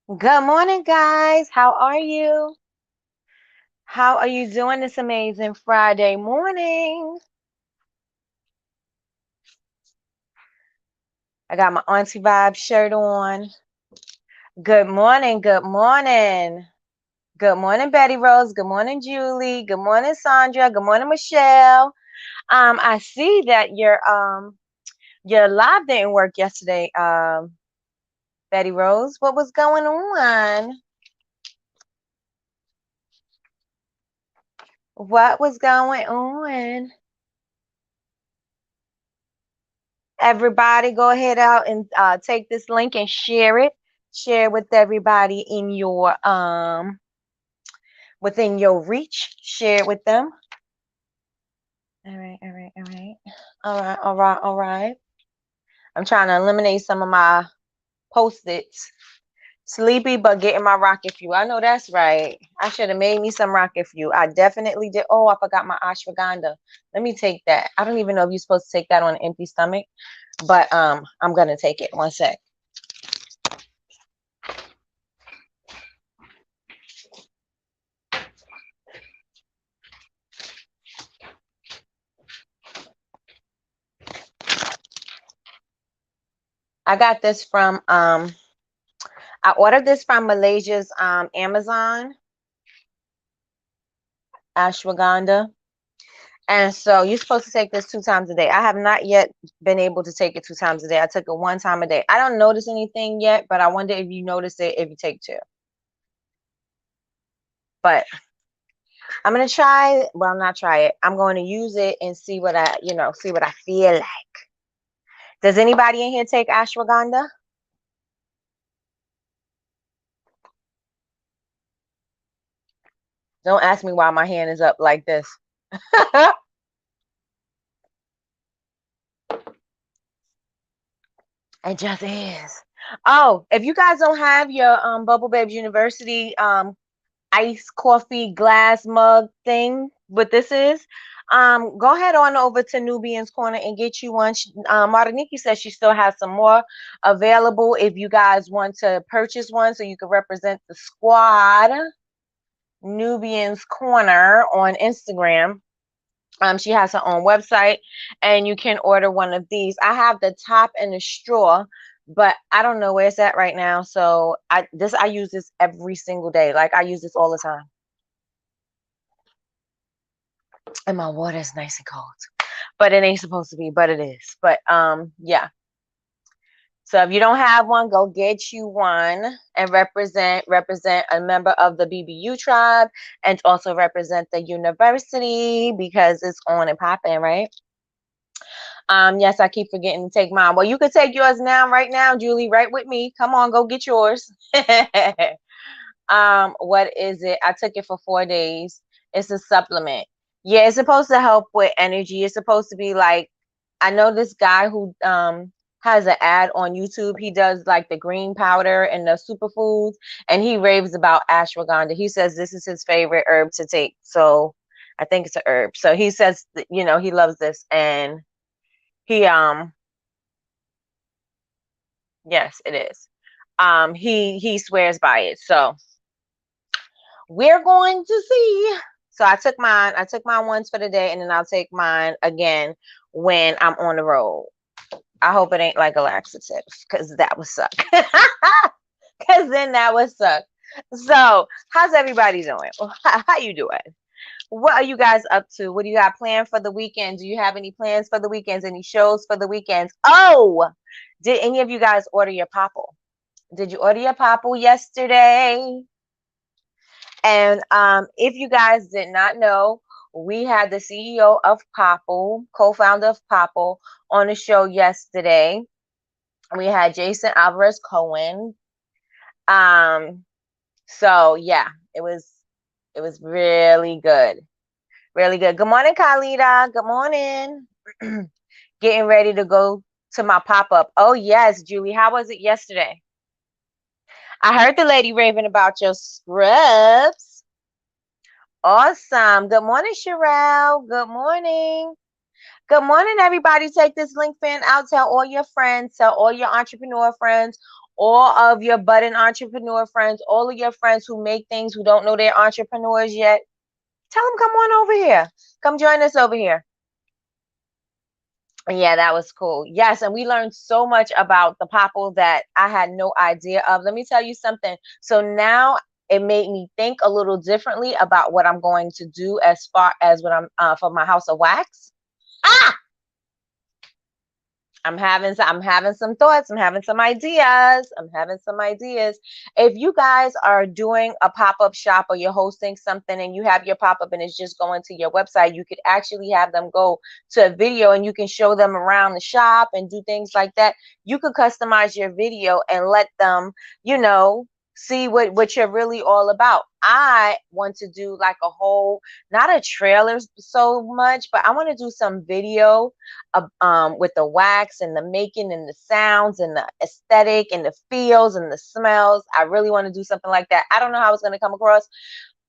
Good morning, guys. How are you? How are you doing this amazing Friday morning? I got my Auntie Vibe shirt on. Good morning. Good morning. Good morning, Betty Rose. Good morning, Julie. Good morning, Sandra. Good morning, Michelle. I see that your live didn't work yesterday, Betty Rose. What was going on? What was going on? Everybody, go ahead out and take this link and share it. Share with everybody in your within your reach. Share it with them. All right, all right, all right. All right, all right, all right. I'm trying to eliminate some of my post-its. Sleepy, but getting my rocket fuel. I know that's right. I should have made me some rocket fuel. I definitely did. Oh, I forgot my ashwagandha. Let me take that. I don't even know if you're supposed to take that on an empty stomach, but I'm gonna take it. One sec. I got this from I ordered this from Malaysia's Amazon, ashwagandha. And so you're supposed to take this 2 times a day. I have not yet been able to take it 2 times a day. I took it 1 time a day. I don't notice anything yet, but I wonder if you notice it if you take two. But I'm gonna try, well, not try it. I'm going to use it and see what see what I feel like. Does anybody in here take ashwagandha? Don't ask me why my hand is up like this. It just is. Oh, if you guys don't have your Bubble Babes University iced coffee glass mug thing, what this is, go ahead on over to Nubian's Corner and get you one. Nikki says she still has some more available if you guys want to purchase one so you can represent the squad. Nubian's Corner on Instagram. She has her own website, and you can order one of these. I have the top and the straw, but I don't know where it's at right now. So I use this every single day. Like I use this all the time, and my water is nice and cold. But it ain't supposed to be, but it is. But yeah. So if you don't have one, go get you one and represent a member of the BBU tribe, and also represent the university because it's on and popping, right? Yes, I keep forgetting to take mine. Well, you could take yours now, right now, Julie, right with me. Come on, go get yours. What is it? I took it for 4 days. It's a supplement. Yeah, it's supposed to help with energy. It's supposed to be like, I know this guy who has an ad on YouTube. He does like the green powder and the superfoods, and he raves about ashwagandha. He says this is his favorite herb to take. So I think it's a herb. So he says he loves this, and he yes, it is. He swears by it. So we're going to see. So I took mine. I took mine once for the day, and then I'll take mine again when I'm on the road. I hope it ain't like a laxative, because that would suck. Because then that would suck. So how's everybody doing? How you doing? What are you guys up to? What do you got planned for the weekend? Do you have any plans for the weekends? Any shows for the weekends? Oh, did any of you guys order your popple? Did you order your popple yesterday? And if you guys did not know, we had the CEO of Popple, co-founder of Popple, on the show yesterday. We had Jason Alvarez Cohen. So yeah, it was really good. Really good. Good morning, Khalida. Good morning. Getting ready to go to my pop-up. Oh yes, Julie. How was it yesterday? I heard the lady raving about your scrubs. Awesome. Good morning, Sherelle. Good morning. Good morning, everybody. Take this link fan out. Tell all your friends. Tell all your entrepreneur friends. all of your budding entrepreneur friends, all of your friends who make things, who don't know they're entrepreneurs yet, tell them come on over here. Come join us over here. Yeah, that was cool. Yes, and we learned so much about the popple that I had no idea of. Let me tell you something. So now it made me think a little differently about what I'm going to do as far as what I'm for my house of wax. Ah, I'm having some thoughts. I'm having some ideas. I'm having some ideas. If you guys are doing a pop-up shop or you're hosting something and you have your pop-up and it's just going to your website, you could actually have them go to a video and you can show them around the shop and do things like that. You could customize your video and let them, see what you're really all about. I want to do like a whole, not a trailer so much, but I want to do some video with the wax and the making and the sounds and the aesthetic and the feels and the smells. I really want to do something like that. I don't know how it's going to come across.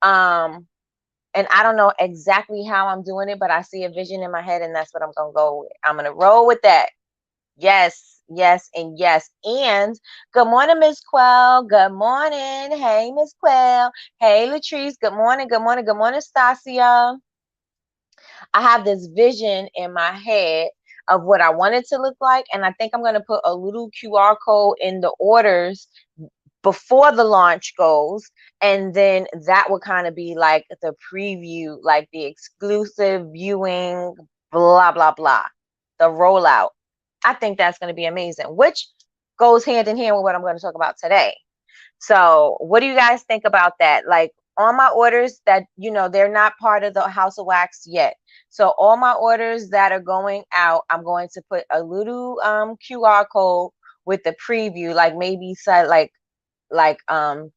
And I don't know exactly how I'm doing it, but I see a vision in my head and that's what I'm going to go with. I'm going to roll with that. Yes, yes, and yes. And good morning, Miss Quell. Good morning. Hey, Miss Quell. Hey, Latrice. Good morning. Good morning. Good morning, Stasia. I have this vision in my head of what I want it to look like. And I think I'm going to put a little QR code in the orders before the launch goes. And then that would kind of be like the preview, like the exclusive viewing, blah, blah, blah, the rollout. I think that's going to be amazing, which goes hand in hand with what I'm going to talk about today. So what do you guys think about that? Like on my orders that, they're not part of the House of Wax yet. So all my orders that are going out, I'm going to put a little QR code with the preview, like maybe say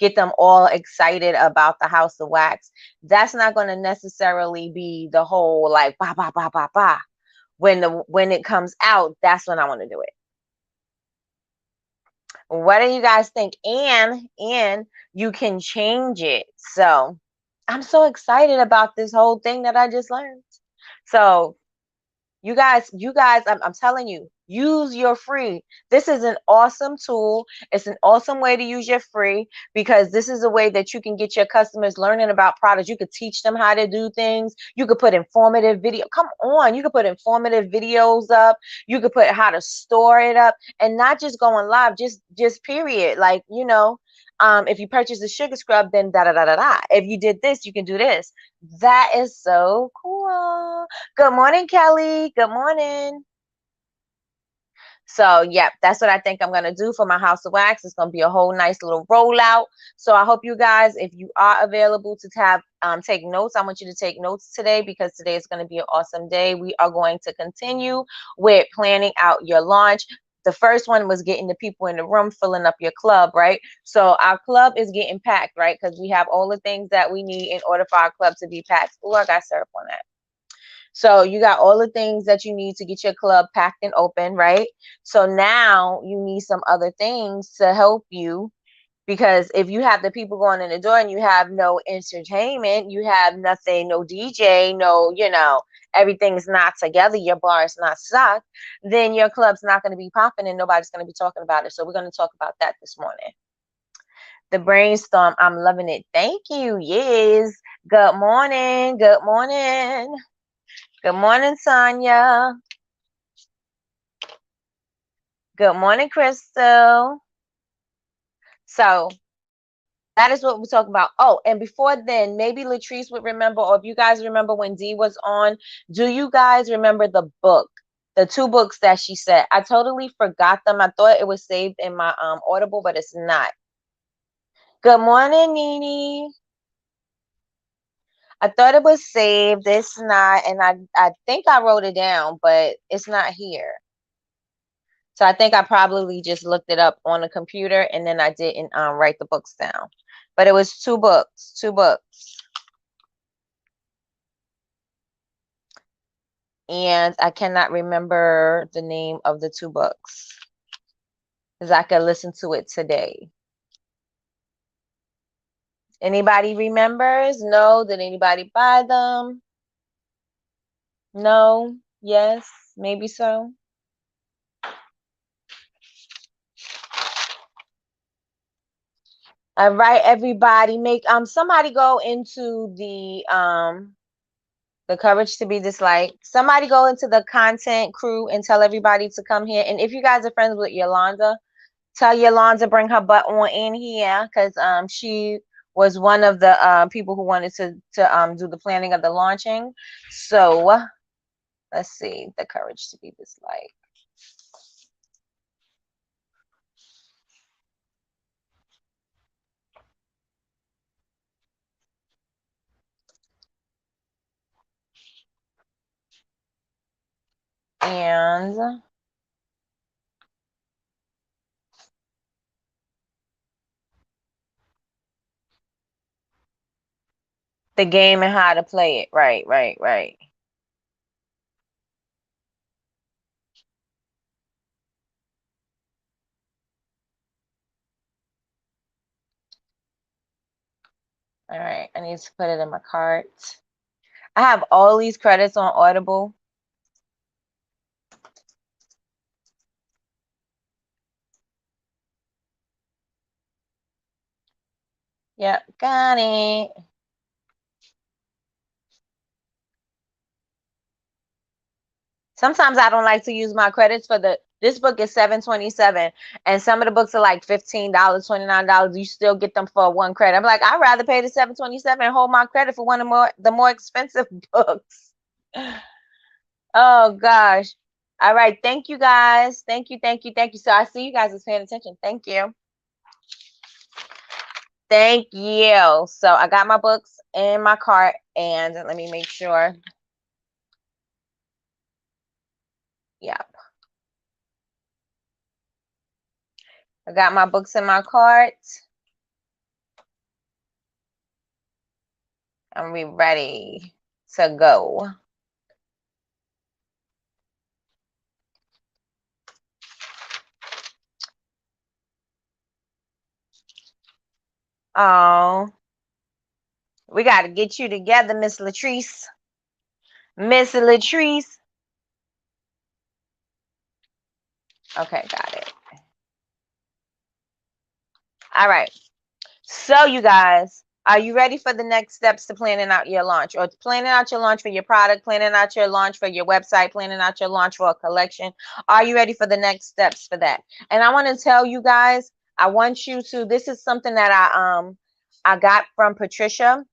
get them all excited about the House of Wax. That's not going to necessarily be the whole like ba ba ba ba ba. When it comes out, that's when I want to do it. What do you guys think? And you can change it. So I'm so excited about this whole thing that I just learned. So you guys, I'm telling you, use your free. This is an awesome tool. It's an awesome way to use your free because this is a way that you can get your customers learning about products. You could teach them how to do things. You could put informative video. Come on, you could put informative videos up. You could put how to store it up and not just going live, just period. Like, if you purchase a sugar scrub, then da da da da da. If you did this, you can do this. That is so cool. Good morning, Kelly. Good morning. So, yeah, that's what I think I'm going to do for my House of Wax. It's going to be a whole nice little rollout. So I hope you guys, if you are available to take notes, I want you to take notes today because today is going to be an awesome day. We are going to continue with planning out your launch. The first one was getting the people in the room, filling up your club, right? So our club is getting packed, right? Because we have all the things that we need in order for our club to be packed. Oh, I got syrup on that. So you got all the things that you need to get your club packed and open, right? So now you need some other things to help you because if you have the people going in the door and you have no entertainment, you have nothing, no DJ, no, everything's not together, your bar is not stocked, then your club's not going to be popping and nobody's going to be talking about it. So we're going to talk about that this morning. The brainstorm, I'm loving it. Thank you. Yes. Good morning. Good morning. Good morning, Sonia. Good morning, Crystal. So that is what we're talking about. Oh, and before then, maybe Latrice would remember, or if you guys remember when Dee was on, do you guys remember the book? The two books that she said? I totally forgot them. I thought it was saved in my Audible, but it's not. Good morning, Nene. I thought it was saved. It's not, and I think I wrote it down, but it's not here. So I think I probably just looked it up on the computer and then I didn't write the books down. But it was two books. And I cannot remember the name of the two books because I could listen to it today. Anybody remembers? No? Did anybody buy them? No? Yes? Maybe so? All right, everybody, make somebody go into the courage to be disliked. Somebody go into the content crew and tell everybody to come here. And if you guys are friends with Yolanda, tell Yolanda bring her butt on in here, because she was one of the people who wanted to do the planning of the launching. So let's see, the courage to be disliked. And the game and how to play it. Right, right, right. All right, I need to put it in my cart. I have all these credits on Audible. Yep, got it. Sometimes I don't like to use my credits for this book is $7.27, and some of the books are like $15, $29. You still get them for one credit. I'm like, I'd rather pay the $7.27 and hold my credit for one of the more expensive books. Oh gosh. All right. Thank you guys. Thank you. Thank you. Thank you. So I see you guys is paying attention. Thank you. Thank you. So I got my books in my cart, and let me make sure. Yep. I got my books in my cart. And we ready to go. Oh, we got to get you together, Miss Latrice. Miss Latrice. Okay, got it. All right. So, you guys, are you ready for the next steps to planning out your launch, or planning out your launch for your product, planning out your launch for your website, planning out your launch for a collection? Are you ready for the next steps for that? And I want to tell you guys, I want you to, this is something that I got from Patricia.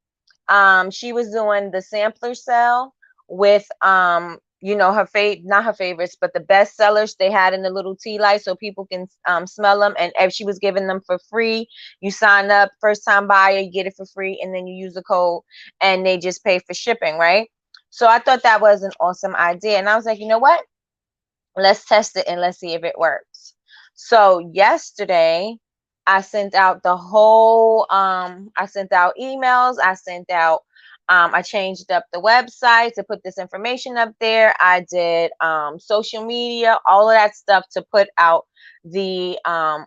She was doing the sampler sale with you know, not her favorites, but the best sellers they had in the little tea light, so people can smell them. And if she was giving them for free, you sign up, first time buyer, you get it for free, and then you use the code, and they just pay for shipping, right? So I thought that was an awesome idea, and I was like, you know what? Let's test it and let's see if it works. So yesterday I sent out the whole I sent out emails, I changed up the website to put this information up there. I did social media, all of that stuff to put out the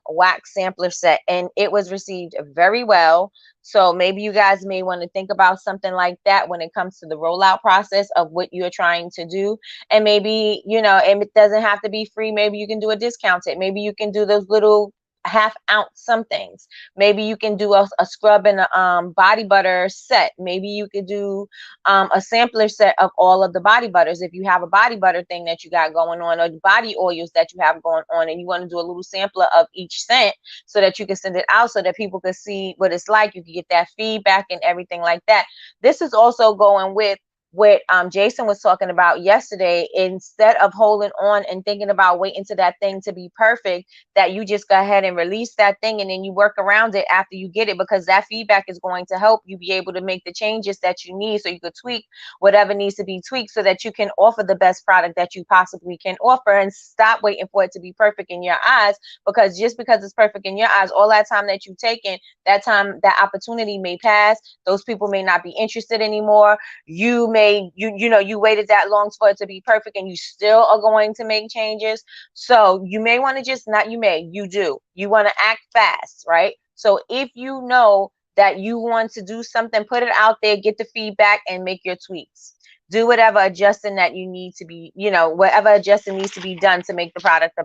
wax sampler set, and it was received very well. So maybe you guys may want to think about something like that when it comes to the rollout process of what you're trying to do. And maybe, you know, and it doesn't have to be free. Maybe you can do a discounted. Maybe you can do those little half ounce some things. Maybe you can do a scrub and a body butter set. Maybe you could do a sampler set of all of the body butters. If you have a body butter thing that you got going on, or the body oils that you have going on, and you want to do a little sampler of each scent so that you can send it out so that people can see what it's like. You can get that feedback and everything like that. This is also going with what Jason was talking about yesterday. Instead of holding on and thinking about waiting to that thing to be perfect, that you just go ahead and release that thing, and then you work around it after you get it, because that feedback is going to help you be able to make the changes that you need, so you could tweak whatever needs to be tweaked so that you can offer the best product that you possibly can offer, and stop waiting for it to be perfect in your eyes. Because just because it's perfect in your eyes, all that time that you've taken, that time, that opportunity may pass. Those people may not be interested anymore. You waited that long for it to be perfect, and you still are going to make changes. So you may want to just, not you may, you do, you want to act fast, right? So if you know that you want to do something, put it out there, get the feedback, and make your tweaks. Do whatever adjusting that you need to be, whatever adjusting needs to be done to make the product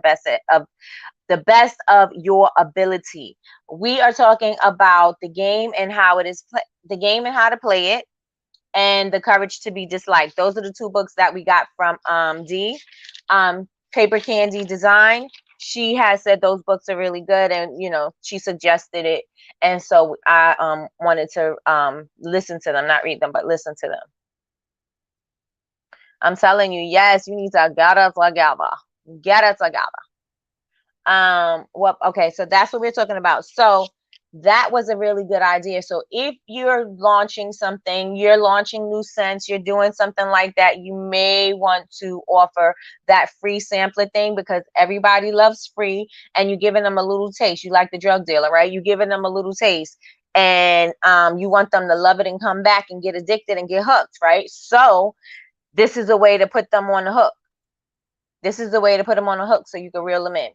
the best of your ability. We are talking about the game and how it is the game and how to play it, and the courage to be disliked. Those are the two books that we got from D. Paper Candy Design. She has said those books are really good, and she suggested it, and so I wanted to listen to them, not read them, but listen to them. I'm telling you, yes, you need to get it together. Get it together. Okay, so that's what we're talking about. So that was a really good idea. So if you're launching something, you're launching new scents, you're doing something like that, you may want to offer that free sampler thing, because everybody loves free, and you're giving them a little taste. You like the drug dealer, right? You're giving them a little taste, and you want them to love it and come back and get addicted and get hooked, right? So this is a way to put them on the hook. This is the way to put them on the hook so you can reel them in.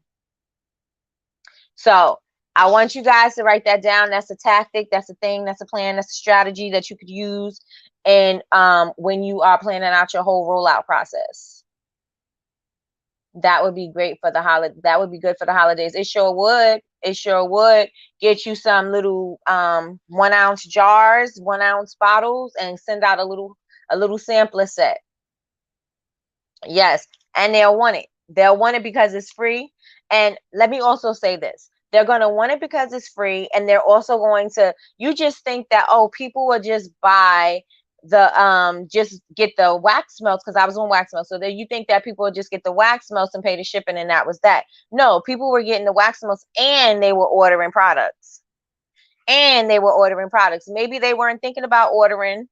So I want you guys to write that down. That's a tactic. That's a thing. That's a plan. That's a strategy that you could use. And when you are planning out your whole rollout process, that would be great for the holiday. That would be good for the holidays. It sure would. It sure would get you some little 1 ounce jars, 1 ounce bottles, and send out a little sampler set. Yes, and they'll want it. They'll want it because it's free. And let me also say this. They're going to want it because it's free, and they're also going to, you just think that, oh, people will just buy the just get the wax melts, because I was on wax melts. So that you think that people would just get the wax melts and pay the shipping, and that was that. No, people were getting the wax melts, and they were ordering products. Maybe they weren't thinking about ordering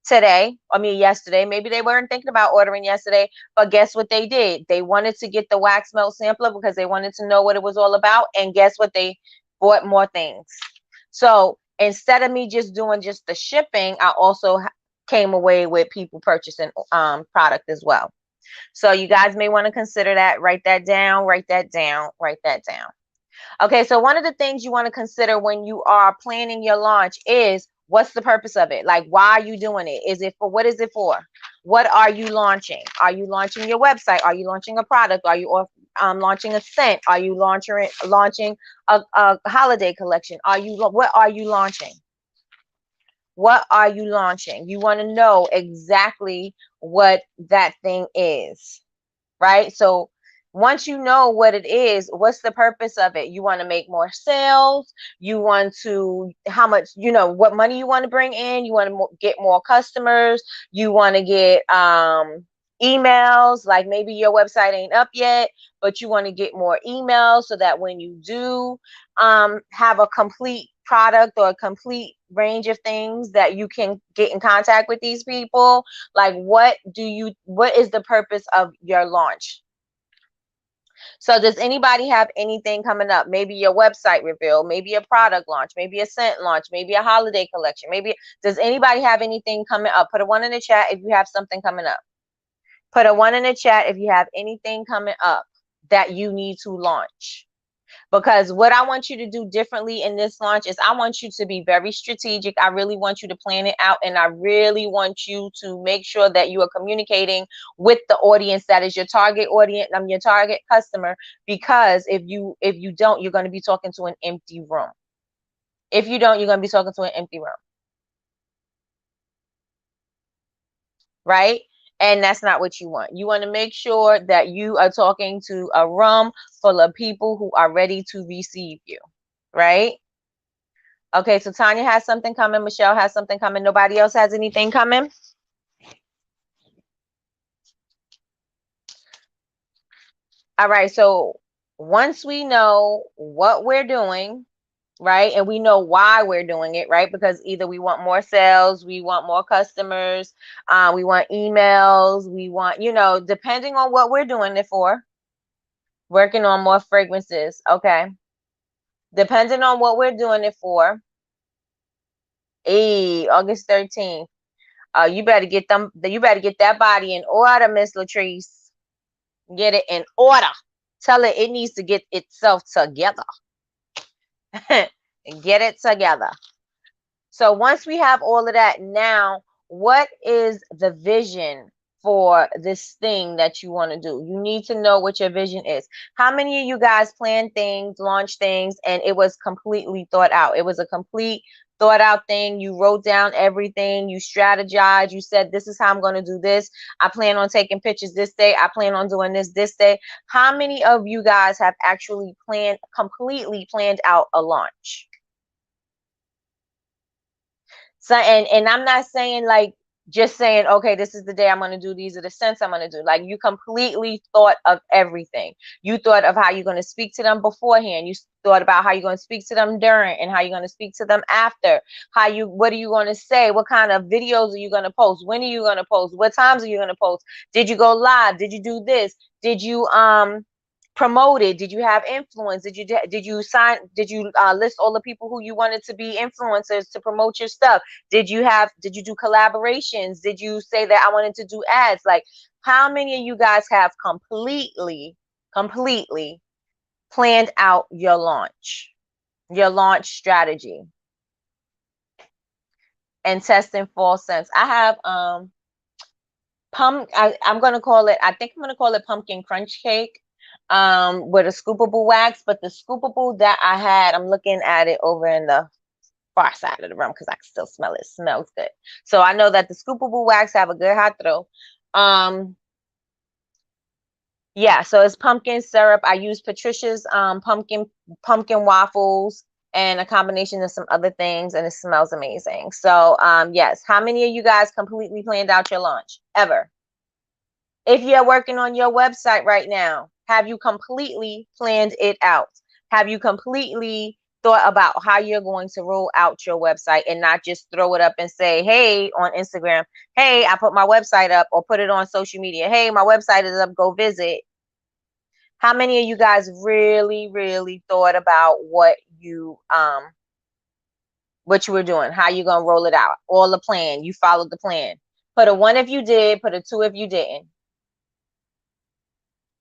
yesterday. Maybe they weren't thinking about ordering yesterday, but guess what they did? They wanted to get the wax melt sampler because they wanted to know what it was all about. And guess what? They bought more things. So instead of me just doing just the shipping, I also came away with people purchasing product as well. So you guys may want to consider that. Write that down. Okay, so one of the things you want to consider when you are planning your launch is, what's the purpose of it? Like, why are you doing it? What is it for? What are you launching? Are you launching your website? Are you launching a product? Are you launching a scent? Are you launching a holiday collection? What are you launching? What are you launching? You want to know exactly what that thing is, right? So once you know what it is, what's the purpose of it? You want to make more sales. You want to, how much, what money you want to bring in. You want to get more customers. You want to get emails. Like maybe your website ain't up yet, but you want to get more emails so that when you do have a complete product or a complete range of things that you can get in contact with these people. Like, what is the purpose of your launch? So does anybody have anything coming up? Maybe your website reveal, maybe a product launch, maybe a scent launch, maybe a holiday collection. Does anybody have anything coming up? Put a 1 in the chat if you have something coming up. Put a 1 in the chat if you have anything coming up that you need to launch. Because what I want you to do differently in this launch is I want you to be very strategic. I really want you to plan it out, and I really want you to make sure that you are communicating with the audience that is your target audience, your target customer. Because if you don't, you're going to be talking to an empty room. If you don't, you're going to be talking to an empty room, right? And that's not what you want. You want to make sure that you are talking to a room full of people who are ready to receive you, right? Okay, so Tanya has something coming. Michelle has something coming. Nobody else has anything coming? All right, so once we know what we're doing, right, and we know why we're doing it, right, because either we want more sales, we want more customers, we want emails, we want, depending on what we're doing it for, working on more fragrances, okay, depending on what we're doing it for. August 13th. You better get that body in order, Miss Latrice. Get it in order. Tell it needs to get itself together. Get it together. So once we have all of that, now What is the vision for this thing that you want to do? You need to know what your vision is. How many of you guys plan things, launch things, and it was completely thought out? It was a complete thought out thing. You wrote down everything, you strategized, you said, this is how I'm going to do this. I plan on taking pictures this day. I plan on doing this day. How many of you guys have actually completely planned out a launch? So, and I'm not saying like just saying, okay, this is the day I'm going to do, these are the scents I'm going to do. Like, you completely thought of everything. You thought of how you're going to speak to them beforehand. You thought about how you're going to speak to them during, and how you're going to speak to them after. What are you going to say? What kind of videos are you going to post? When are you going to post? What times are you going to post? Did you go live? Did you do this? Did you promoted? Did you have influence? Did you list all the people who you wanted to be influencers to promote your stuff? Did you do collaborations? Did you say that I wanted to do ads? Like, how many of you guys have completely planned out your launch strategy and testing fall scents? I have I'm gonna call it, I think I'm gonna call it pumpkin crunch cake with a scoopable wax. But the scoopable that I had, I'm looking at it over in the far side of the room because I can still smell it. It smells good. So I know that the scoopable wax have a good hot throw. Yeah, so it's pumpkin syrup. I use Patricia's pumpkin waffles and a combination of some other things, and it smells amazing. So yes, how many of you guys completely planned out your launch ever? If you're working on your website right now, have you completely planned it out? Have you completely thought about how you're going to roll out your website, and not just throw it up and say, hey, on Instagram, hey, I put my website up, or put it on social media, hey, my website is up, go visit. How many of you guys really, really thought about what you were doing, how you gonna roll it out, all the plan? You followed the plan. Put a 1 if you did, put a 2 if you didn't.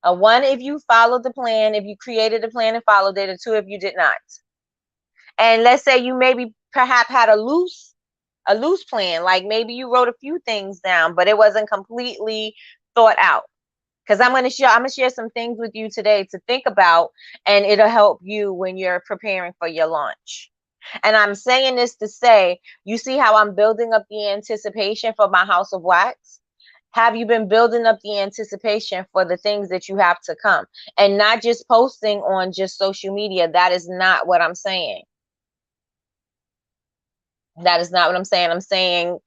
A 1 if you followed the plan, if you created a plan and followed it. A 2 if you did not. And let's say you maybe perhaps had a loose plan, like maybe you wrote a few things down, but it wasn't completely thought out. Because I'm gonna share some things with you today to think about, and it'll help you when you're preparing for your launch. And I'm saying this to say, you see how I'm building up the anticipation for my House of Wax? Have you been building up the anticipation for the things that you have to come, and not just posting on just social media? That is not what I'm saying. That is not what I'm saying. I'm saying,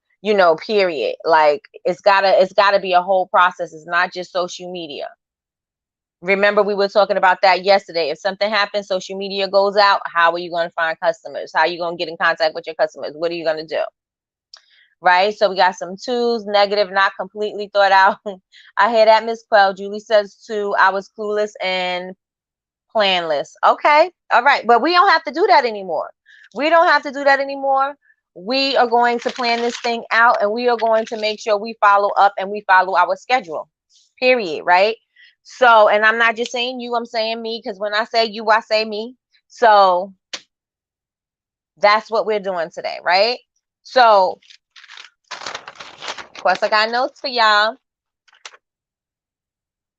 period. Like, it's gotta be a whole process. It's not just social media. Remember, we were talking about that yesterday. If something happens, social media goes out, how are you going to find customers? How are you going to get in contact with your customers? What are you going to do? Right? So we got some 2s, negative, not completely thought out. I hear that, Miss Quell. Julie says 2, I was clueless and planless. Okay. All right. But we don't have to do that anymore. We don't have to do that anymore. We are going to plan this thing out, and we are going to make sure we follow up and we follow our schedule. Period. Right? So, and I'm not just saying you, I'm saying me, because when I say you, I say me. So that's what we're doing today, right? So, of course, I got notes for y'all.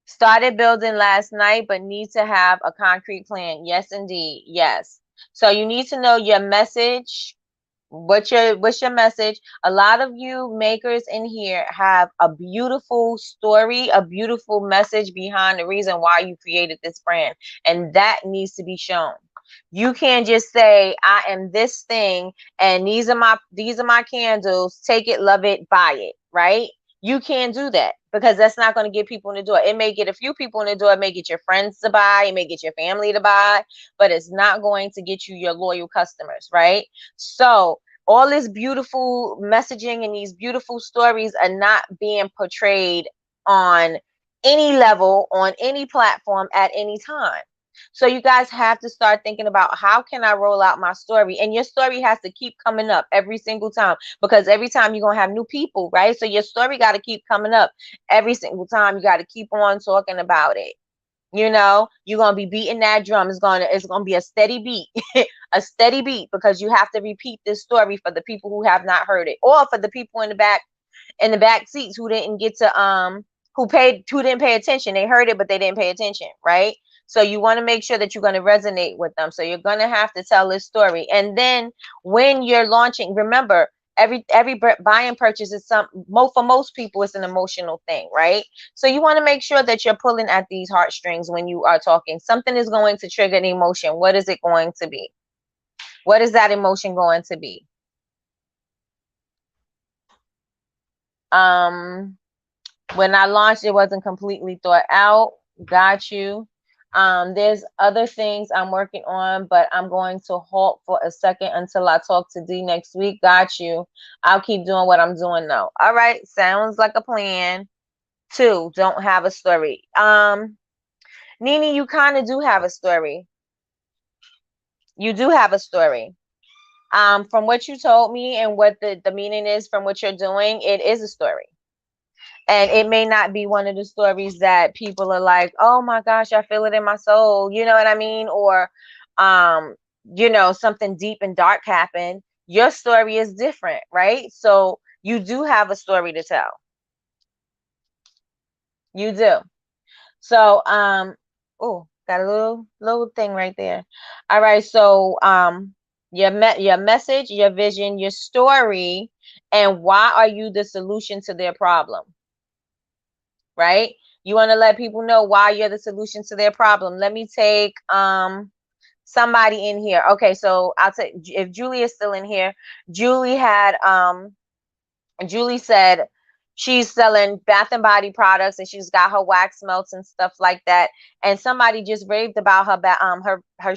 Started building last night, but need to have a concrete plan. Yes, indeed. Yes. So you need to know your message. What's your message? A lot of you makers in here have a beautiful story, a beautiful message behind the reason why you created this brand, and that needs to be shown. You can't just say, I am this thing, and these are my candles, take it, love it, buy it, right? You can't do that, because that's not going to get people in the door. It may get a few people in the door, it may get your friends to buy, it may get your family to buy, but it's not going to get you your loyal customers, right? So all this beautiful messaging and these beautiful stories are not being portrayed on any level, on any platform, at any time. So you guys have to start thinking about, how can I roll out my story? And your story has to keep coming up every single time, because every time you're going to have new people, right? So your story got to keep coming up every single time. You got to keep on talking about it. You're going to be beating that drum. It's going to be a steady beat, a steady beat, because you have to repeat this story for the people who have not heard it, or for the people in the back in the back seats who didn't get to who didn't pay attention. They heard it, but they didn't pay attention, right? So you want to make sure that you're going to resonate with them. So you're going to have to tell this story. And then when you're launching, remember, every buy and purchase is for most people it's an emotional thing, right? So you want to make sure that you're pulling at these heartstrings when you are talking. Something is going to trigger an emotion. What is it going to be? What is that emotion going to be? When I launched, it wasn't completely thought out. Got you. There's other things I'm working on, but I'm going to halt for a second until I talk to D next week. Got you. I'll keep doing what I'm doing though. All right, sounds like a plan. 2, don't have a story. Nini, you kind of do have a story. You do have a story. From what you told me and what the meaning is from what you're doing, it is a story. And it may not be one of the stories that people are like, oh my gosh, I feel it in my soul. You know what I mean? Or, something deep and dark happened. Your story is different, right? So you do have a story to tell. You do. So, oh, got a little thing right there. All right. So, your message, your vision, your story, and why are you the solution to their problem? Right? You want to let people know why you're the solution to their problem. Let me take somebody in here. Okay, so I'll take, if Julie is still in here. Julie said she's selling Bath and Body products and she's got her wax melts and stuff like that. And somebody just raved about her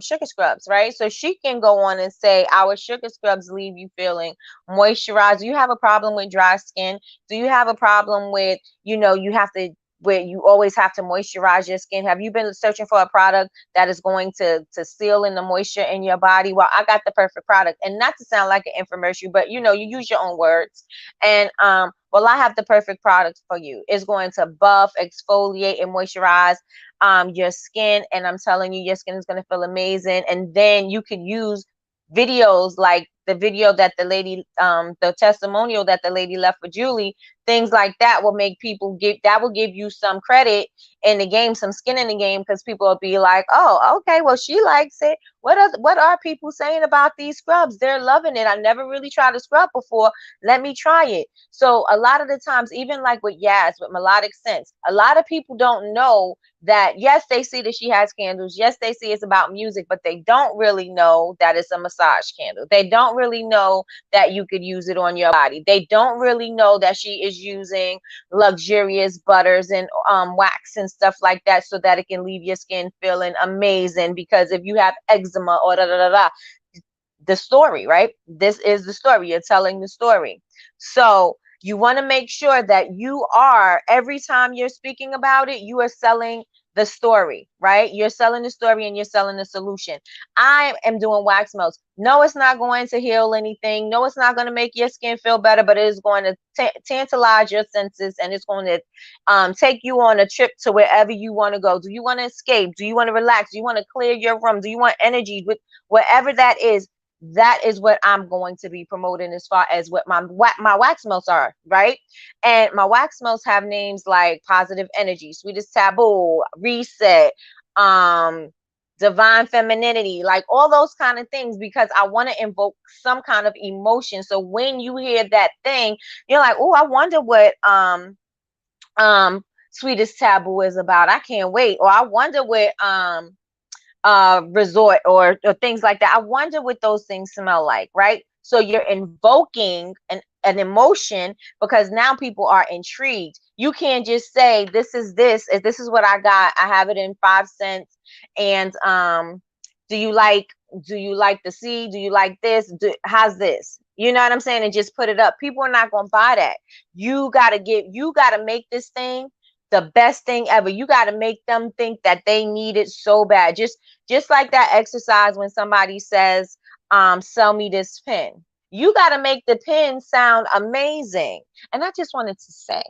sugar scrubs, right? So she can go on and say our sugar scrubs leave you feeling moisturized. Do you have a problem with dry skin? Do you have a problem with, you have to where you always have to moisturize your skin? Have you been searching for a product that is going to seal in the moisture in your body? Well, I got the perfect product. And not to sound like an infomercial, but you use your own words. And well, I have the perfect product for you. It's going to buff, exfoliate, and moisturize your skin. And I'm telling you, your skin is going to feel amazing. And then you could use videos like the video that the lady, the testimonial that the lady left for Julie. Things like that will make people will give you some credit in the game, some skin in the game, because people will be like, oh, okay, well, she likes it. What are people saying about these scrubs? They're loving it. I never really tried a scrub before. Let me try it. So a lot of the times, even like with Yaz, with Melodic Sense, a lot of people don't know that, yes, they see that she has candles. Yes, they see it's about music, but they don't really know that it's a massage candle. They don't really know that you could use it on your body. They don't really know that she is using luxurious butters and wax and stuff like that so that it can leave your skin feeling amazing. Because if you have eczema or the story, right? This is the story. You're telling the story. So you want to make sure that you are, every time you're speaking about it, you are selling the story, right? You're selling the story and you're selling the solution. I am doing wax melts. No, it's not going to heal anything. No, it's not going to make your skin feel better, but it is going to tantalize your senses, and it's going to take you on a trip to wherever you want to go. Do you want to escape? Do you want to relax? Do you want to clear your room? Do you want energy? With whatever that is what I'm going to be promoting as far as what my wax melts are, right? And my wax melts have names like Positive Energy, Sweetest Taboo, Reset, Divine Femininity, like all those kind of things, because I want to invoke some kind of emotion. So when you hear that thing, you're like, oh, I wonder what Sweetest Taboo is about. I can't wait. Or I wonder what resort or things like that. I wonder what those things smell like, right? So you're invoking an emotion, because now people are intrigued. You can't just say this is what I got. I have it in 5 cents. And do you like the seed? Do you like this? How's this? You know what I'm saying? And just put it up. People are not going to buy that. You got to make this thing the best thing ever. You got to make them think that they need it so bad. Just like that exercise when somebody says, sell me this pen. You got to make the pen sound amazing. And I just wanted to say,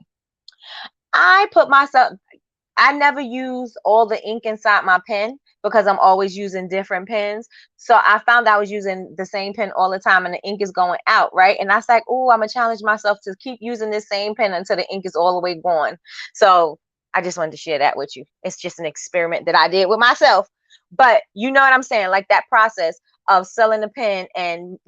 I put myself, I never use all the ink inside my pen because I'm always using different pens. So I found I was using the same pen all the time and the ink is going out, right? And I was like, oh, I'm gonna challenge myself to keep using this same pen until the ink is all the way gone. So I just wanted to share that with you. It's just an experiment that I did with myself. But you know what I'm saying? Like that process of selling the pen and,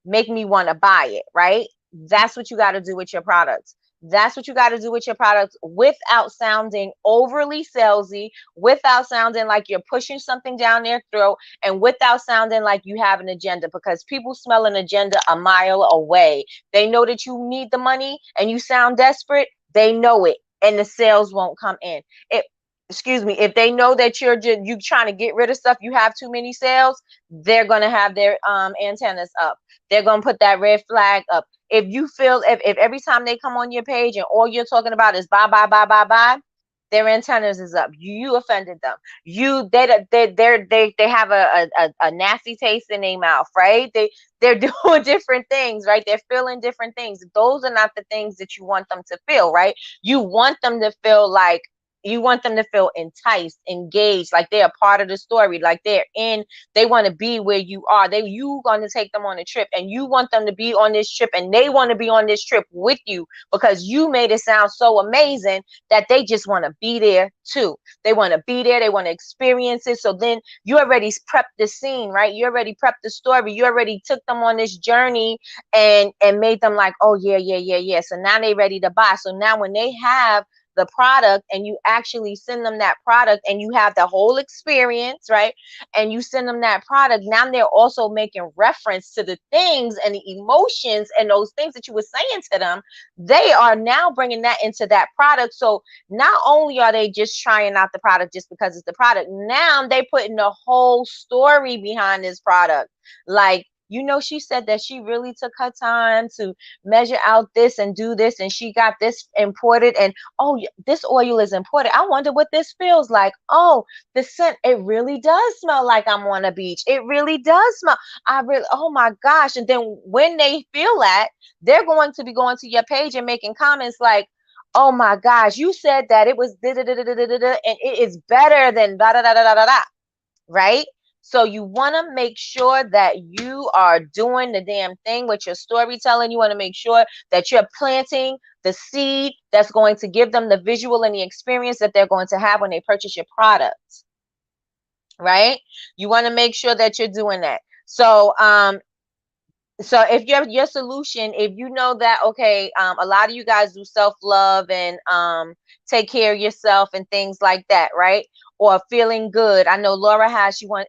make me want to buy it, right? That's what you got to do with your products. That's what you got to do with your products without sounding overly salesy, without sounding like you're pushing something down their throat, and without sounding like you have an agenda, because people smell an agenda a mile away. They know that you need the money and you sound desperate. They know it, and the sales won't come in. It, excuse me, if they know that you trying to get rid of stuff, you have too many sales, they're going to have their antennas up. They're going to put that red flag up. If you feel, if every time they come on your page and all you're talking about is buy, buy, buy, buy, buy, their antennas is up. You offended them. They have a nasty taste in their mouth, right? They're doing different things, right? They're feeling different things. Those are not the things that you want them to feel, right? You want them to feel like, you want them to feel enticed, engaged, like they're a part of the story, like they want to be where you are. You going to take them on a trip, and you want them to be on this trip, and they want to be on this trip with you because you made it sound so amazing that they just want to be there too. They want to be there. They want to experience it. So then you already prepped the scene, right? You already prepped the story. You already took them on this journey and made them like, oh yeah, yeah, yeah, yeah. So now they ready to buy. So now when they have the product and you actually send them that product and you have the whole experience, right? And you send them that product, now they're also making reference to the things and the emotions and those things that you were saying to them. They are now bringing that into that product. So not only are they just trying out the product just because it's the product, now they putting the whole story behind this product. Like, she said that she really took her time to measure out this and do this, and she got this imported, and oh, this oil is imported. I wonder what this feels like. Oh, the scent, it really does smell like I'm on a beach. It really does smell. Oh my gosh. And then when they feel that, they're going to be going to your page and making comments like, oh my gosh, you said that it was da da da da da da da, and it is better than da da da da da da, right? So you want to make sure that you are doing the damn thing with your storytelling. You want to make sure that you're planting the seed that's going to give them the visual and the experience that they're going to have when they purchase your product, right? You want to make sure that you're doing that. So if your solution, if you know that, okay, a lot of you guys do self-love and take care of yourself and things like that, right? Or feeling good. I know Laura has, she want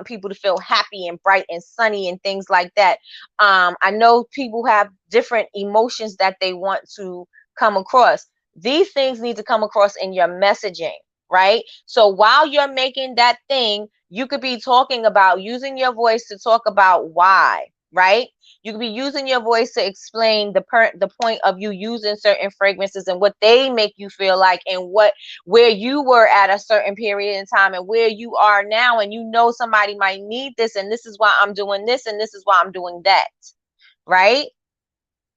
people to feel happy and bright and sunny and things like that. I know people have different emotions that they want to come across. These things need to come across in your messaging, right? So while you're making that thing, you could be talking about using your voice to talk about why, right? You could be using your voice to explain the point of you using certain fragrances and what they make you feel like, and where you were at a certain period in time and where you are now, and somebody might need this, and this is why I'm doing this, and this is why I'm doing that, right?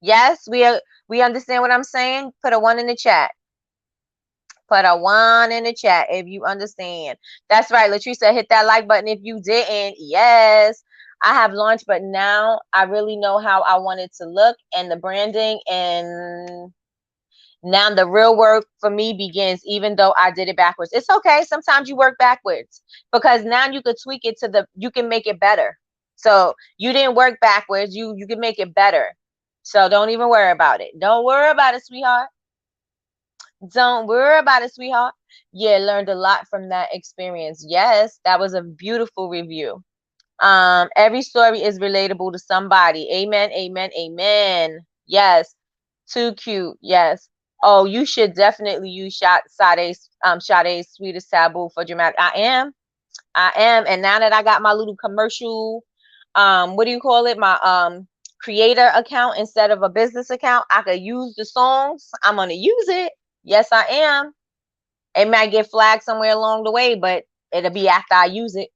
Yes, we understand what I'm saying. Put a 1 in the chat. Put a 1 in the chat if you understand. That's right, Latrice, hit that like button if you didn't. Yes, I have launched, but now I really know how I want it to look and the branding, and now the real work for me begins, even though I did it backwards. It's okay. Sometimes you work backwards because now you could tweak it you can make it better. So you didn't work backwards. You can make it better. So don't even worry about it. Don't worry about it, sweetheart. Don't worry about it, sweetheart. Yeah, learned a lot from that experience. Yes, that was a beautiful review. Every story is relatable to somebody. Amen, amen, amen. Yes, too cute. Yes. Oh, you should definitely use Sade's Sweetest Taboo for dramatic. I am. And now that I got my little commercial, what do you call it? My creator account instead of a business account, I could use the songs. I'm gonna use it. Yes, I am. It might get flagged somewhere along the way, but it'll be after I use it.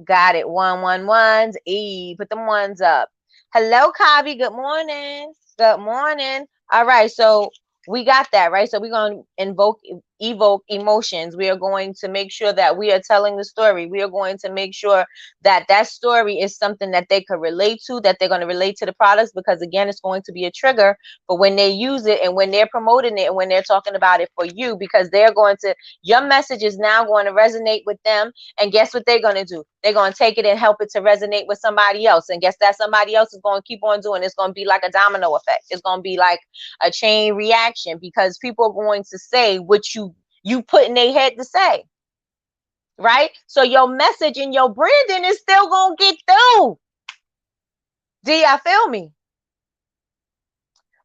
Got it. 111s. Put them ones up. Hello, Kavi. Good morning. Good morning. All right. So we got that, right? So we're going to evoke emotions. We are going to make sure that we are telling the story. We are going to make sure that that story is something that they could relate to, that they're going to relate to the products, because again, it's going to be a trigger for when they use it and when they're promoting it and when they're talking about it for you, because they're going to, your message is now going to resonate with them. And guess what they're going to do? They're going to take it and help it to resonate with somebody else. And guess that somebody else is going to keep on doing. It's going to be like a domino effect. It's going to be like a chain reaction, because people are going to say what you put in their head to say. Right? So your message and your branding is still going to get through. Do y'all feel me?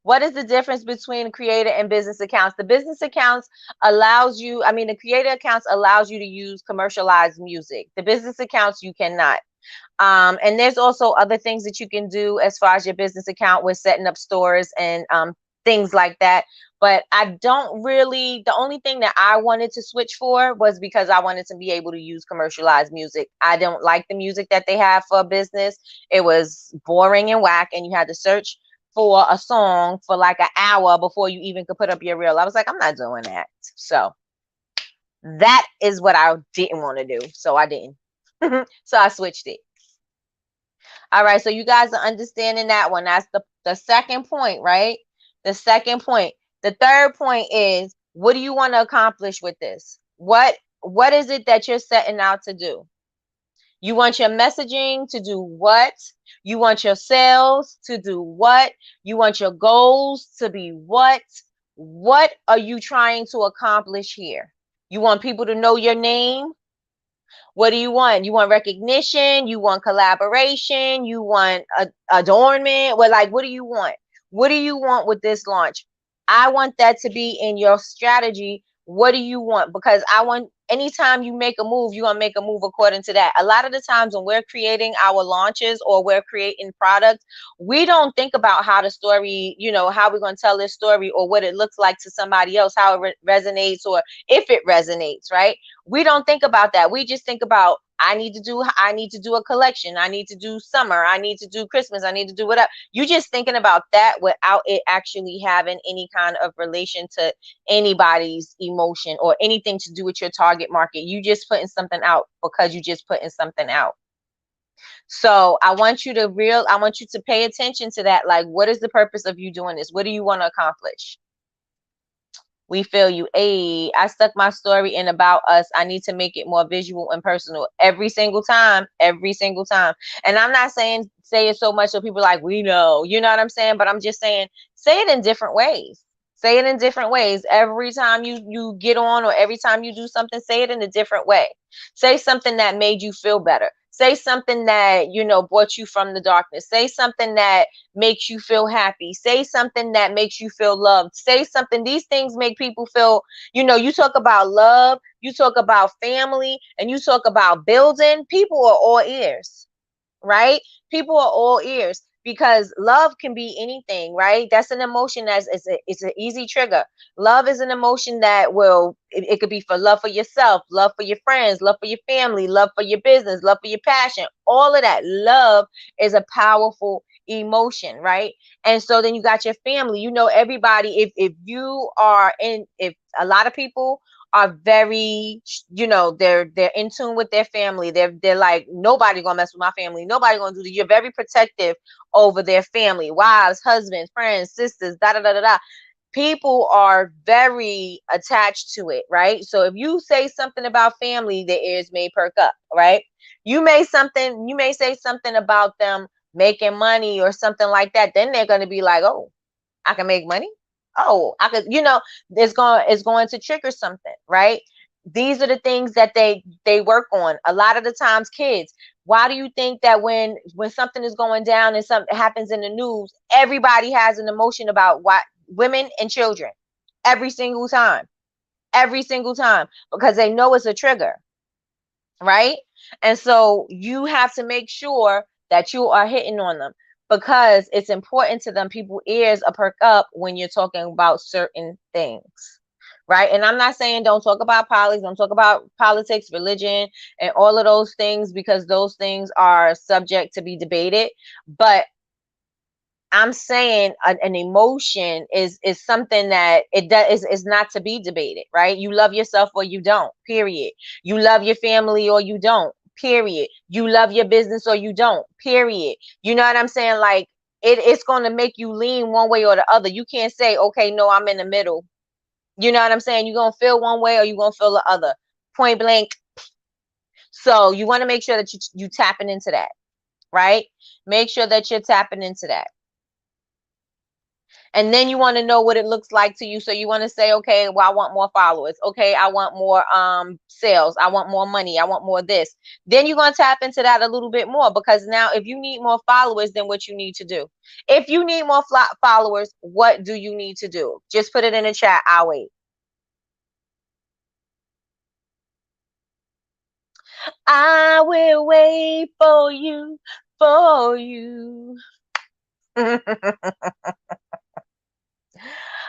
What is the difference between creator and business accounts? The business accounts allows you, I mean, the creator accounts allows you to use commercialized music. The business accounts, you cannot. And there's also other things that you can do as far as your business account with setting up stores and things like that. But I don't really, the only thing that I wanted to switch for was because I wanted to be able to use commercialized music. I don't like the music that they have for a business. It was boring and whack, and you had to search for a song for like an hour before you even could put up your reel. I was like, I'm not doing that. So that is what I didn't want to do. So I didn't. So I switched it. All right, so you guys are understanding that one. That's the second point, right? The second point. The third point is, what do you want to accomplish with this? What is it that you're setting out to do? You want your messaging to do what? You want your sales to do what? You want your goals to be what? What are you trying to accomplish here? You want people to know your name? What do you want? You want recognition? You want collaboration? You want adornment? Well, like, what do you want? What do you want with this launch? I want that to be in your strategy. What do you want? Because I want, anytime you make a move, you want to make a move according to that. A lot of the times when we're creating our launches or we're creating products, we don't think about how the story, you know, how we're going to tell this story or what it looks like to somebody else, how it resonates or if it resonates, right? We don't think about that. We just think about, I need to do a collection. I need to do summer. I need to do Christmas. I need to do whatever. You just thinking about that without it actually having any kind of relation to anybody's emotion or anything to do with your target market. You just putting something out because you just putting something out. So I want you to pay attention to that. Like, what is the purpose of you doing this? What do you want to accomplish? We feel you. Hey, I stuck my story in about us. I need to make it more visual and personal every single time, every single time. And I'm not saying say it so much so people are like, we know, you know what I'm saying? But I'm just saying, say it in different ways. Say it in different ways. Every time you get on or every time you do something, say it in a different way. Say something that made you feel better. Say something that, you know, brought you from the darkness. Say something that makes you feel happy. Say something that makes you feel loved. Say something. These things make people feel, you know, you talk about love, you talk about family, and you talk about building. People are all ears, right? People are all ears because love can be anything, right? That's an emotion it's an easy trigger. Love is an emotion that it could be for love for yourself, love for your friends, love for your family, love for your business, love for your passion. All of that. Love is a powerful emotion, right? And so then you got your family. You know, everybody, if a lot of people are very, you know, they're in tune with their family. They're like, nobody gonna mess with my family. Nobody gonna do this. You're very protective over their family, wives, husbands, friends, sisters, da da da da da. People are very attached to it, right? So if you say something about family, their ears may perk up, right? You may say something about them making money or something like that. Then they're gonna be like, oh, I can make money. Oh, I could, you know, it's going to trigger something, right? These are the things that they work on. A lot of the times, kids, why do you think that when something is going down and something happens in the news, everybody has an emotion about what women and children every single time, because they know it's a trigger, right? And so you have to make sure that you are hitting on them because it's important to them. People's ears are perk up when you're talking about certain things, right? And I'm not saying don't talk about politics, don't talk about politics, religion, and all of those things because those things are subject to be debated. But I'm saying an emotion is something that it does is not to be debated, right? You love yourself or you don't, period. You love your family or you don't, period. You love your business or you don't, period. You know what I'm saying? Like it's going to make you lean one way or the other. You can't say, okay, no, I'm in the middle. You know what I'm saying? You're going to feel one way or you're going to feel the other. Point blank. So you want to make sure that you tapping into that, right? Make sure that you're tapping into that. And then you want to know what it looks like to you. So you want to say, okay, well, I want more followers. Okay, I want more sales. I want more money. I want more this. Then you're going to tap into that a little bit more, because now if you need more followers, then what you need to do. If you need more followers, what do you need to do? Just put it in the chat. I'll wait. I will wait for you, for you.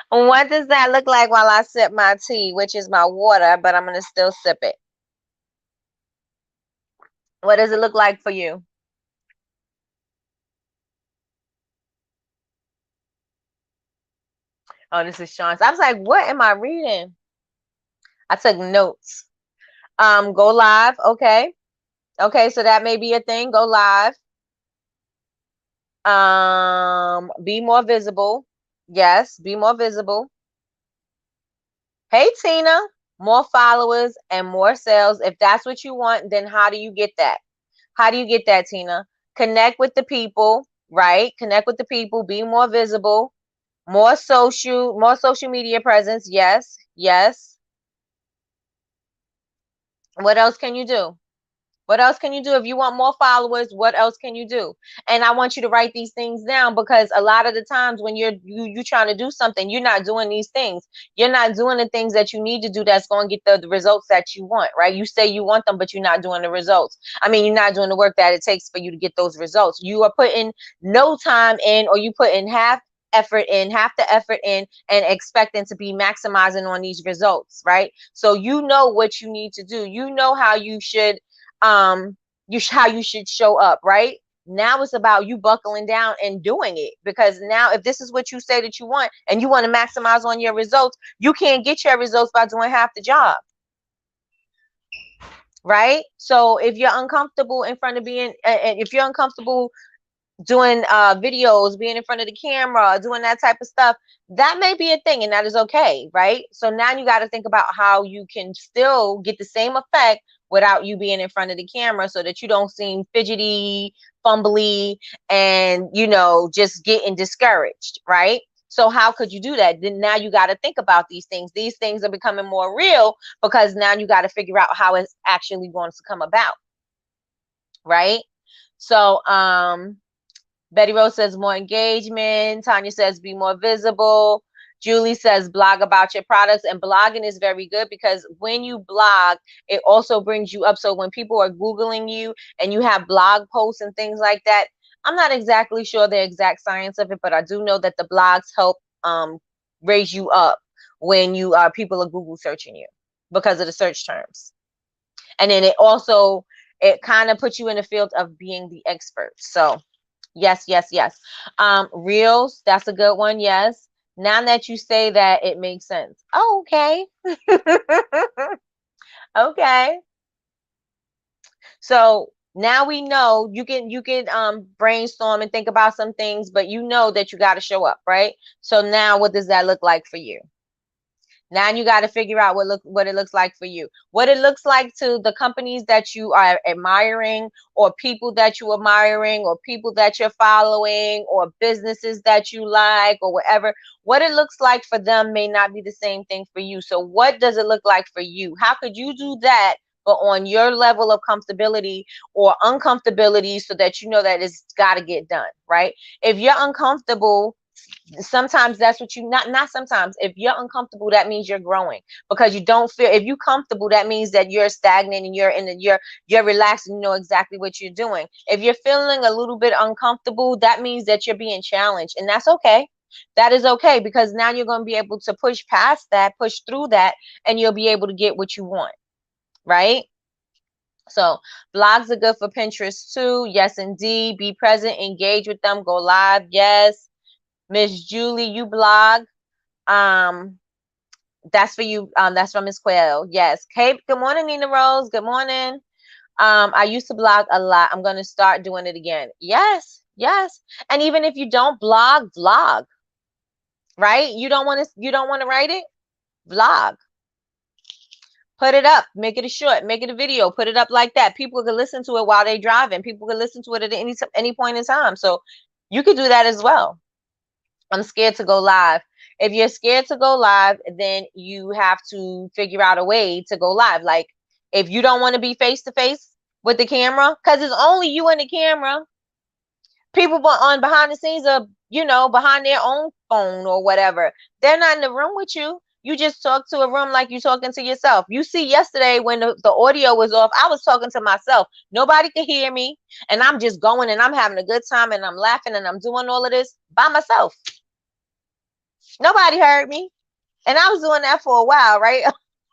What does that look like while I sip my tea, which is my water, but I'm going to still sip it? What does it look like for you? Oh, this is Sean's. I was like, what am I reading? I took notes. Go live. Okay. Okay, so that may be a thing. Go live. Be more visible. Yes, be more visible. Hey, Tina, more followers and more sales. If that's what you want, then how do you get that? How do you get that, Tina? Connect with the people, right? Connect with the people, be more visible, more social media presence. Yes, yes. What else can you do? What else can you do? If you want more followers, what else can you do? And I want you to write these things down, because a lot of the times when you trying to do something, you're not doing these things. You're not doing the things that you need to do that's going to get the results that you want, right? You say you want them, but you're not doing the results. I mean, you're not doing the work that it takes for you to get those results. You are putting no time in, or you put in half the effort in, and expecting to be maximizing on these results, right? So you know what you need to do. You know how you should how you should show up, right? Now it's about you buckling down and doing it, because now if this is what you say that you want and you want to maximize on your results, you can't get your results by doing half the job, right? So if you're uncomfortable in front of being if you're uncomfortable doing videos, being in front of the camera, doing that type of stuff, that may be a thing, and that is okay, right? So now you got to think about how you can still get the same effect without you being in front of the camera, so that you don't seem fidgety, fumbly, and just getting discouraged, right? So how could you do that? Then now you got to think about these things. These things are becoming more real, because now you got to figure out how it's actually going to come about, right? So Betty Rose says more engagement. Tanya says be more visible. Julie says blog about your products. And blogging is very good, because when you blog, it also brings you up. So when people are Googling you and you have blog posts and things like that, I'm not exactly sure the exact science of it, but I do know that the blogs help raise you up when people are Google searching you because of the search terms. And then it kind of puts you in the field of being the expert. So yes, yes, yes. Reels, that's a good one. Yes. Now that you say that, it makes sense. Oh, okay. Okay. So now we know you can brainstorm and think about some things, but you know that you got to show up, right? So now what does that look like for you? Now you got to figure out what it looks like for you. What it looks like to the companies that you are admiring, or people that you are admiring, or people that you're following, or businesses that you like, or whatever. What it looks like for them may not be the same thing for you. So what does it look like for you? How could you do that, but on your level of comfortability or uncomfortability, so that you know that it's got to get done, right? If you're uncomfortable, sometimes that's what you not sometimes, if you're uncomfortable, that means you're growing, because you don't feel, if you're comfortable, that means that you're stagnant and you're relaxed and you know exactly what you're doing. If you're feeling a little bit uncomfortable, that means that you're being challenged, and that's okay. That is okay, because now you're going to be able to push past that, push through that, and you'll be able to get what you want, right? So blogs are good for Pinterest too. Yes, indeed. Be present, engage with them, go live. Yes. Miss Julie, you blog. Um, that's for you. That's from Miss Quail. Yes. Kate, good morning, Nina Rose. Good morning. I used to blog a lot. I'm gonna start doing it again. Yes, yes. And even if you don't blog, vlog, right? You don't want to write it? Vlog. Put it up, make it a short, make it a video, put it up like that. People can listen to it while they driving. People can listen to it at any point in time. So you could do that as well. I'm scared to go live. If you're scared to go live, then you have to figure out a way to go live. Like if you don't want to be face to face with the camera, because it's only you and the camera, people on behind the scenes are, behind their own phone or whatever. They're not in the room with you. You just talk to a room like you talking to yourself. You see, yesterday when the audio was off, I was talking to myself. Nobody could hear me. And I'm just going and I'm having a good time and I'm laughing and I'm doing all of this by myself. Nobody heard me. And I was doing that for a while, right?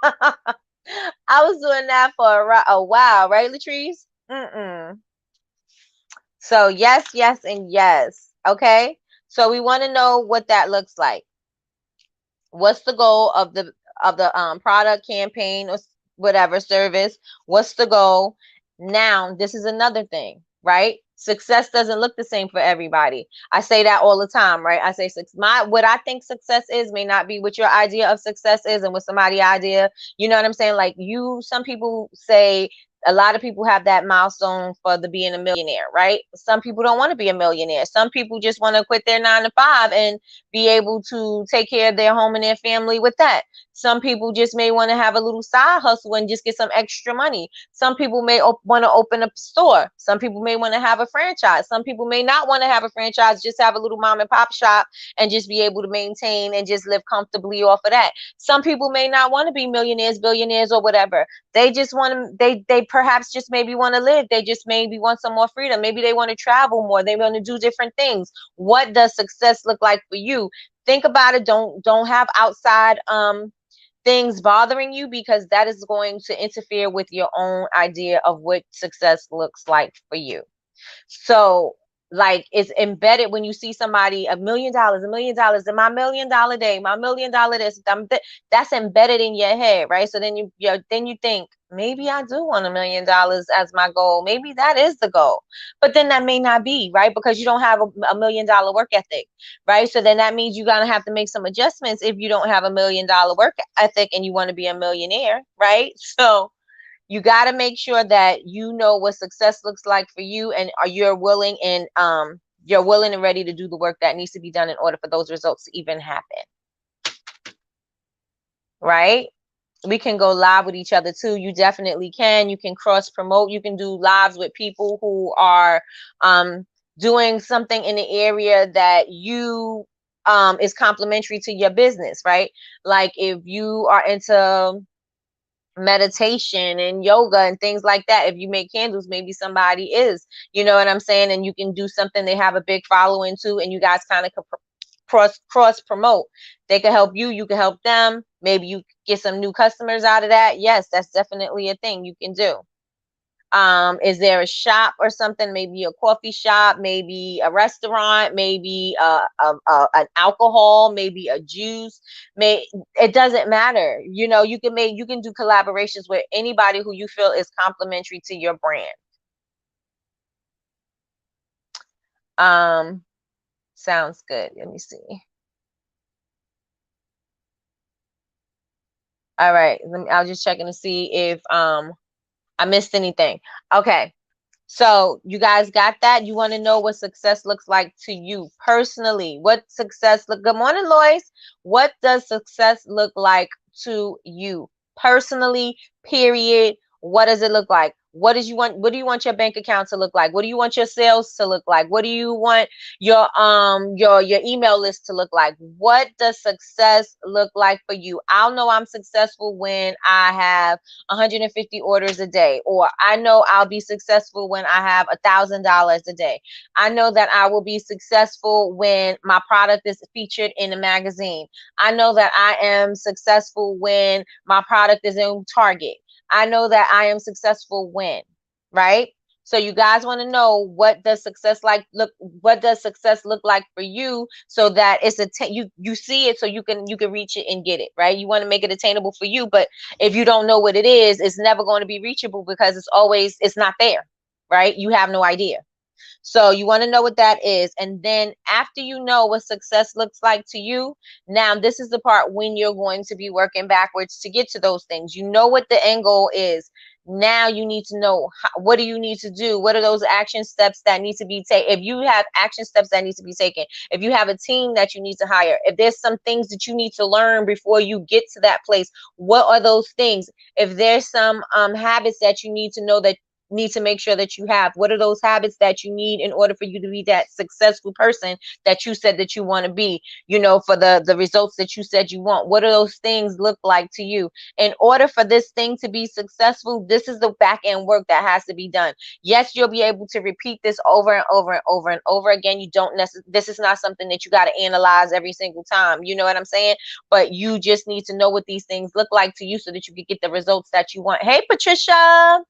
I was doing that for a while, right, Latrice? So yes, yes, and yes. Okay. So we want to know what that looks like. What's the goal of the product, campaign, or whatever service? What's the goal? Now, this is another thing, right? Success doesn't look the same for everybody. I say that all the time, right? I say what I think success is may not be what your idea of success is and what somebody's idea. You know what I'm saying? Like some people say a lot of people have that milestone for the being a millionaire, right? Some people don't want to be a millionaire. Some people just want to quit their 9 to 5 and be able to take care of their home and their family with that. Some people just may want to have a little side hustle and just get some extra money. Some people may want to open up a store. Some people may want to have a franchise. Some people may not want to have a franchise, just have a little mom and pop shop and just be able to maintain and just live comfortably off of that. Some people may not want to be millionaires, billionaires, or whatever. They just want to, they perhaps just maybe want to live. They just maybe want some more freedom. Maybe they want to travel more. They want to do different things. What does success look like for you? Think about it. Don't have outside things bothering you, because that is going to interfere with your own idea of what success looks like for you. So like it's embedded when you see somebody $1 million, and my $1 million day, my $1 million this, that's embedded in your head, right? So then you think, maybe I do want $1 million as my goal. Maybe that is the goal, but then that may not be, right? Because you don't have a $1 million work ethic, right? So then that means you're gonna have to make some adjustments if you don't have $1 million work ethic and you want to be a millionaire, right? So you got to make sure that you know what success looks like for you, and you're willing and ready to do the work that needs to be done in order for those results to even happen, right? We can go live with each other too. You definitely can. You can cross promote. You can do lives with people who are doing something in the area that you is complementary to your business, right? Like if you are into meditation and yoga and things like that, if you make candles, maybe somebody is, you know what I'm saying? And you can do something they have a big following too, and you guys kind of cross promote. They can help you, you can help them. Maybe you get some new customers out of that. Yes, that's definitely a thing you can do. Is there a shop or something? Maybe a coffee shop, maybe a restaurant, maybe an alcohol, maybe a juice. It doesn't matter. You can do collaborations with anybody who you feel is complementary to your brand. Sounds good. Let me see. All right. I'll just checking to see if I missed anything. Okay. So you guys got that? You want to know what success looks like to you personally? What success look? Good morning, Lois. What does success look like to you personally? Period. What does it look like? What do you want your bank account to look like? What do you want your sales to look like? What do you want your email list to look like? What does success look like for you? I'll know I'm successful when I have 150 orders a day, or I know I'll be successful when I have $1,000 a day. I know that I will be successful when my product is featured in a magazine. I know that I am successful when my product is in Target. I know that I am successful when, right? So you guys want to know what does success look like for you, so that it's you see it, so you can reach it and get it, right? You want to make it attainable for you, but if you don't know what it is, it's never going to be reachable, because it's not there, right? You have no idea. So you want to know what that is. And then after you know what success looks like to you, now this is the part when you're going to be working backwards to get to those things. You know what the end goal is. Now you need to know what do you need to do? What are those action steps that need to be taken? If you have action steps that need to be taken, if you have a team that you need to hire, if there's some things that you need to learn before you get to that place, what are those things? If there's some habits that you need to know that need to make sure that you have, what are those habits that you need in order for you to be that successful person that you said that you want to be, for the results that you said you want? What do those things look like to you? In order for this thing to be successful, this is the back end work that has to be done. Yes, you'll be able to repeat this over and over and over and over again. You don't this is not something that you got to analyze every single time, you know what I'm saying? But you just need to know what these things look like to you so that you can get the results that you want. Hey, Patricia.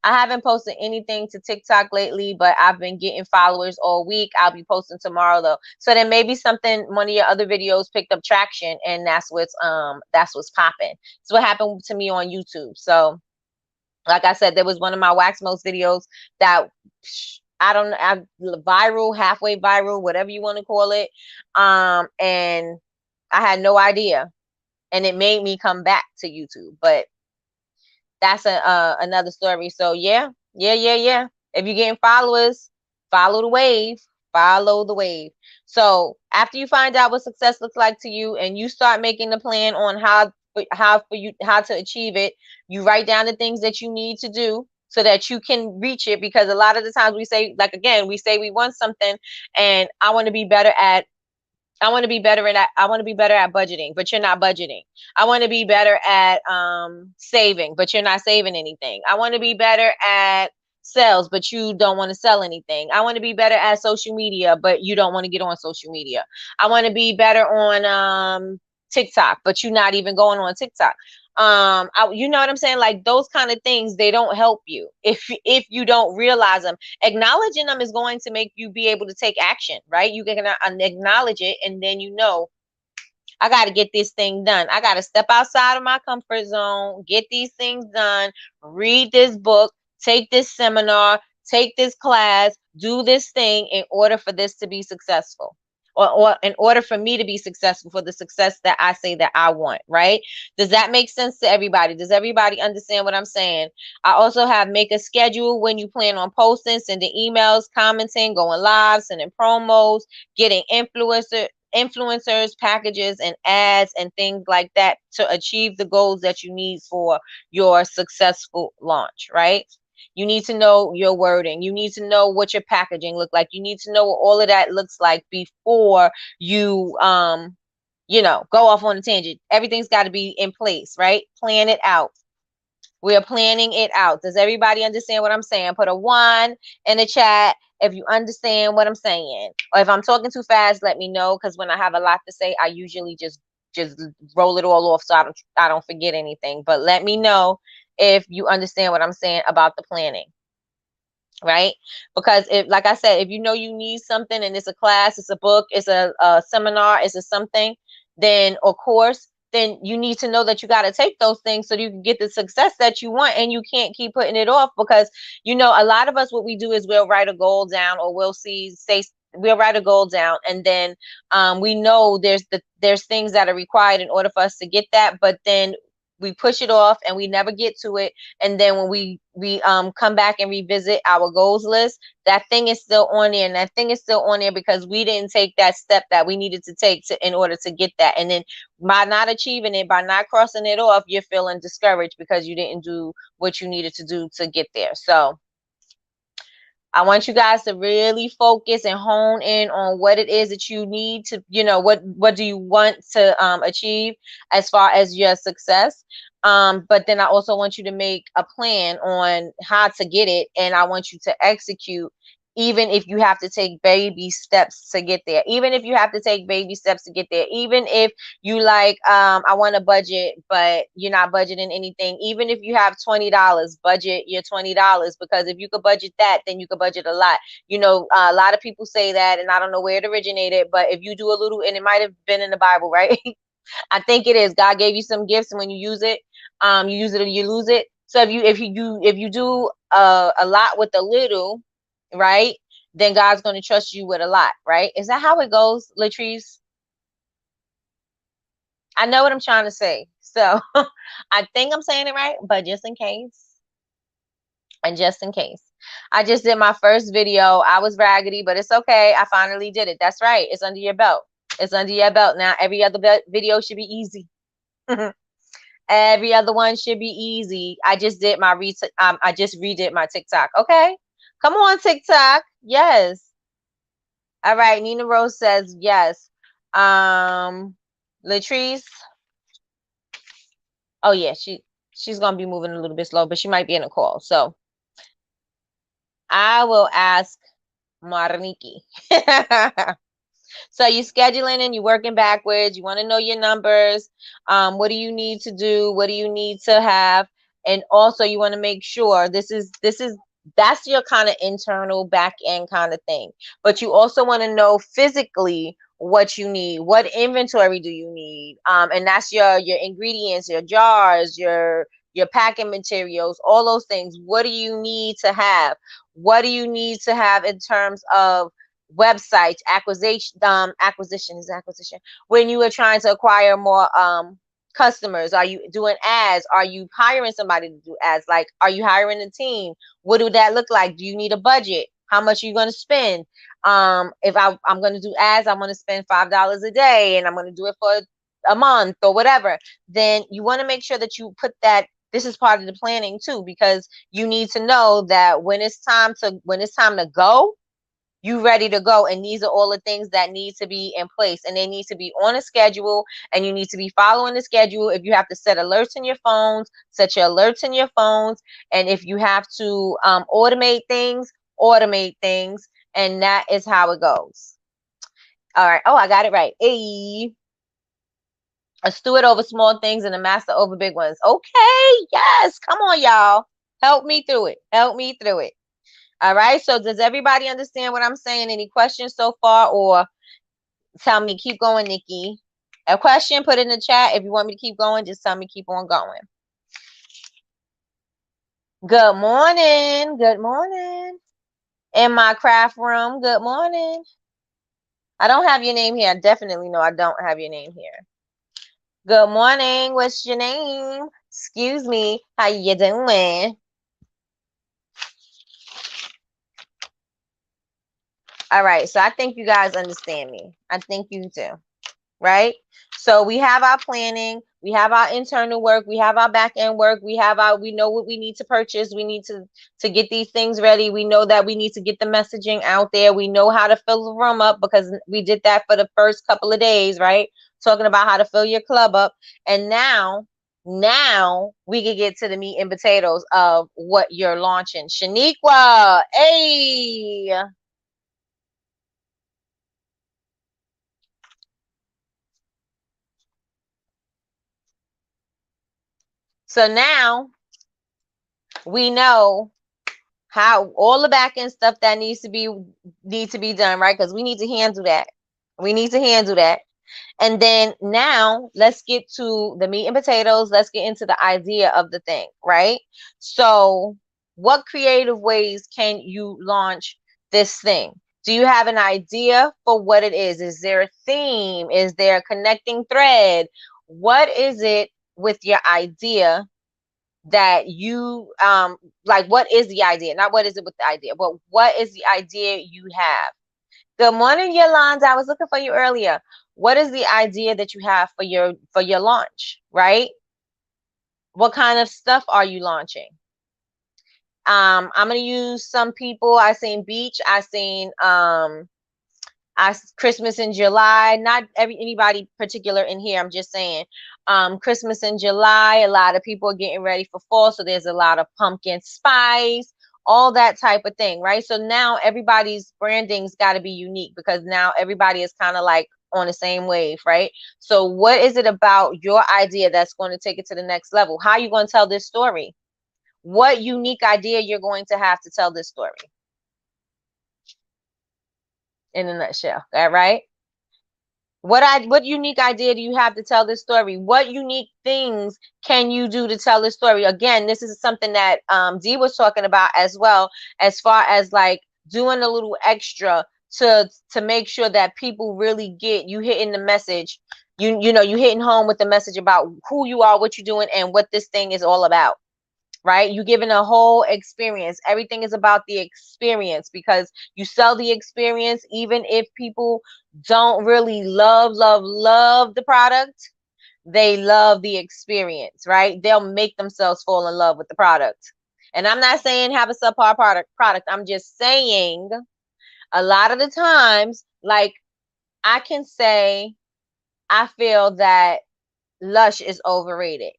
I haven't posted anything to TikTok lately, but I've been getting followers all week. I'll be posting tomorrow though. So then maybe one of your other videos picked up traction, and that's what's popping. It's what happened to me on YouTube. So like I said, there was one of my wax most videos that I'm viral, halfway viral, whatever you want to call it. And I had no idea. And it made me come back to YouTube. But that's another story. So yeah. If you're getting followers, follow the wave. Follow the wave. So after you find out what success looks like to you, and you start making the plan on how to achieve it, you write down the things that you need to do so that you can reach it. Because a lot of the times we say, like, again, we say we want something, and I want to be better at budgeting, but you're not budgeting. I want to be better at saving, but you're not saving anything. I want to be better at sales, but you don't want to sell anything. I want to be better at social media, but you don't want to get on social media. I want to be better on TikTok, but you're not even going on TikTok. You know what I'm saying? Like, those kind of things, they don't help you if you don't realize them. Acknowledging them is going to make you be able to take action, right? You can acknowledge it, and then I got to get this thing done. I got to step outside of my comfort zone, get these things done, read this book, take this seminar, take this class, do this thing in order for this to be successful. Or in order for me to be successful, for the success that I say that I want, right? Does that make sense to everybody? Does everybody understand what I'm saying? I also have make a schedule when you plan on posting, sending emails, commenting, going live, sending promos, getting influencers, packages, and ads and things like that to achieve the goals that you need for your successful launch, right? You need to know your wording. You need to know what your packaging look like. You need to know what all of that looks like before you go off on a tangent. Everything's got to be in place, right? Plan it out. We are planning it out. Does everybody understand what I'm saying? Put a 1 in the chat if you understand what I'm saying. Or if I'm talking too fast, let me know, because when I have a lot to say, I usually just roll it all off so I don't forget anything. But let me know if you understand what I'm saying about the planning, right? Because if, like I said, if you know you need something, and it's a class, it's a book, it's a seminar, it's a something, then of course, then you need to know that you got to take those things so you can get the success that you want, and you can't keep putting it off. Because a lot of us, what we do is we'll write a goal down, or we'll write a goal down, and then we know there's things that are required in order for us to get that, but then we push it off and we never get to it. And then when we come back and revisit our goals list, that thing is still on there, and that thing is still on there because we didn't take that step that we needed to take in order to get that. And then by not achieving it, by not crossing it off, you're feeling discouraged because you didn't do what you needed to do to get there. So I want you guys to really focus and hone in on what it is that you need to, what do you want to achieve as far as your success. But then I also want you to make a plan on how to get it, and I want you to execute even if you have to take baby steps to get there, even if you have to take baby steps to get there, even if you like, I want a budget, but you're not budgeting anything, even if you have $20, budget your $20, because if you could budget that, then you could budget a lot. You know, a lot of people say that, and I don't know where it originated, but if you do a little, and it might have been in the Bible, right? I think it is. God gave you some gifts, and when you use it, you use it or you lose it. So if you do a lot with a little, right, then God's going to trust you with a lot, right? Is that how it goes, Latrice? I know what I'm trying to say. So I think I'm saying it right, but just in case, and just in case. I just did my first video. I was raggedy, but it's okay. I finally did it. That's right. It's under your belt. It's under your belt now. Every other video should be easy. Every other one should be easy. I just did my I just redid my TikTok. Okay, come on TikTok. Yes. All right. Nina Rose says yes. Latrice. Oh yeah, she's gonna be moving a little bit slow, but she might be in a call. So I will ask Marniki. So you're scheduling and you're working backwards. You want to know your numbers. What do you need to do? What do you need to have? And also you want to make sure that's your kind of internal back end kind of thing. But you also want to know physically what you need. What inventory do you need? And that's your ingredients, your jars, your packing materials, all those things. What do you need to have? What do you need to have in terms of websites, acquisition is acquisition, when you are trying to acquire more customers? Are you doing ads? Are you hiring somebody to do ads? Like, are you hiring a team? What do that look like? Do you need a budget? How much are you going to spend? If I'm going to do ads, I'm going to spend $5 a day, and I'm going to do it for a month or whatever. Then you want to make sure that you put that. This is part of the planning too, because you need to know that when it's time to go, you ready to go. And these are all the things that need to be in place, and they need to be on a schedule, and you need to be following the schedule. If you have to set alerts in your phones, set your alerts in your phones. And if you have to automate things, and that is how it goes. All right. Oh, I got it right. Hey, a steward over small things and a master over big ones. Okay, yes, come on, y'all, help me through it, all right. So does everybody understand what I'm saying? Any questions so far? Or tell me, keep going, Nikki. A question, put it in the chat. If you want me to keep going, just tell me keep on going. Good morning. Good morning. In my craft room, good morning. I don't have your name here. I definitely know I don't have your name here. Good morning. What's your name? Excuse me. How you doing? All right. So I think you guys understand me. I think you do. Right? So we have our planning, we have our internal work, we have our back end work, we know what we need to purchase, we need to get these things ready, we know that we need to get the messaging out there, we know how to fill the room up because we did that for the first couple of days, right? Talking about how to fill your club up. And now we can get to the meat and potatoes of what you're launching. Shaniqua, hey. So now we know how all the back end stuff that needs to be done, right? Because we need to handle that. And then now let's get to the meat and potatoes. Let's get into the idea of the thing, right? So what creative ways can you launch this thing? Do you have an idea for what it is? Is there a theme? Is there a connecting thread? What is it with your idea that you like? What is the idea? Not what is it with the idea, but what is the idea you have? Good morning, Yolanda. I was looking for you earlier. What is the idea that you have for your launch, right? What kind of stuff are you launching? I'm gonna use some people. I seen beach. I seen Christmas in July. Not anybody particular in here. I'm just saying Christmas in July. A lot of people are getting ready for fall, so there's a lot of pumpkin spice. all that type of thing, right? So now everybody's branding's got to be unique because now everybody is kind of like on the same wave, right? So what is it about your idea that's going to take it to the next level? How are you going to tell this story? What unique idea you're going to have to tell this story in a nutshell, all right? What unique idea do you have to tell this story? What unique things can you do to tell this story? Again, this is something that Dee was talking about as well, as far as like doing a little extra to make sure that people really get you hitting the message. You know, you hitting home with the message about who you are, what you're doing, and what this thing is all about. Right? You giving a whole experience. Everything is about the experience because you sell the experience, even if people don't really love the product, they love the experience, right? They'll make themselves fall in love with the product. And I'm not saying have a subpar product. I'm just saying a lot of the times, like I can say, I feel that Lush is overrated,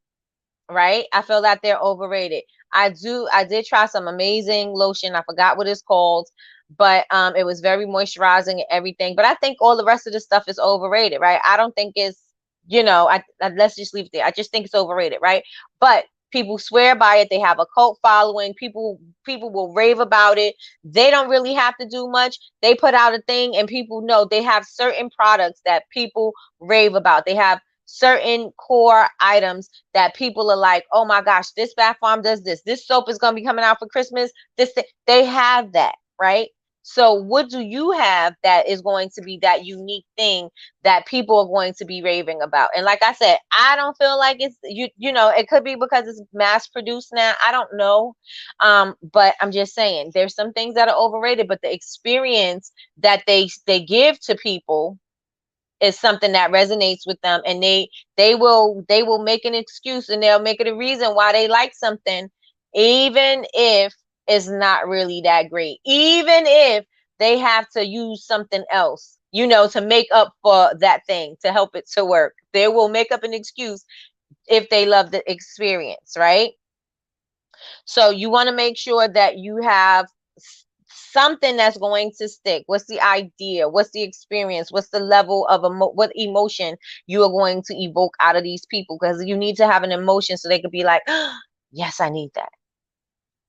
right? I feel that they're overrated. I did try some amazing lotion. I forgot what it's called, but it was very moisturizing and everything. But I think all the rest of the stuff is overrated, right? I don't think it's, let's just leave it there. I just think it's overrated, right? But people swear by it. They have a cult following. People will rave about it. They don't really have to do much. They put out a thing and people know they have certain products that people rave about. They have certain core items that people are like, oh my gosh, this Bath Farm does this. This soap is going to be coming out for Christmas. They have that, right? So what do you have that is going to be that unique thing that people are going to be raving about? And like I said, I don't feel like it's it could be because it's mass produced now. I don't know. But I'm just saying there's some things that are overrated, but the experience that they give to people is something that resonates with them, and they will make an excuse and they'll make it a reason why they like something, even if it's not really that great, even if they have to use something else, to make up for that thing, to help it to work. They will make up an excuse if they love the experience, right? So you want to make sure that you have something that's going to stick. What's the idea? What's the experience? What's the level of what emotion you are going to evoke out of these people? Because you need to have an emotion so they could be like, oh, yes, I need that.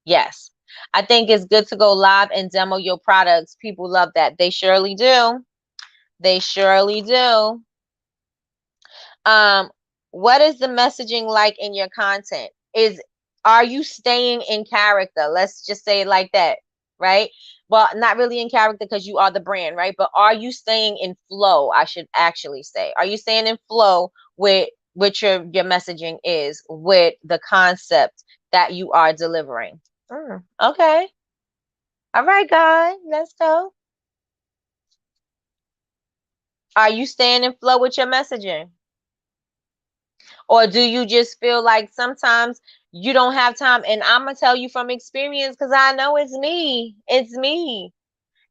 Yes. I think it's good to go live and demo your products. People love that. They surely do. They surely do. What is the messaging like in your content? Are you staying in character? Let's just say it like that, right? Well, not really in character because you are the brand, right? But are you staying in flow? I should actually say, are you staying in flow with your messaging is with the concept that you are delivering? Okay. All right, guys, let's go. Are you staying in flow with your messaging? Or do you just feel like sometimes you don't have time? And I'm going to tell you from experience because I know it's me. It's me.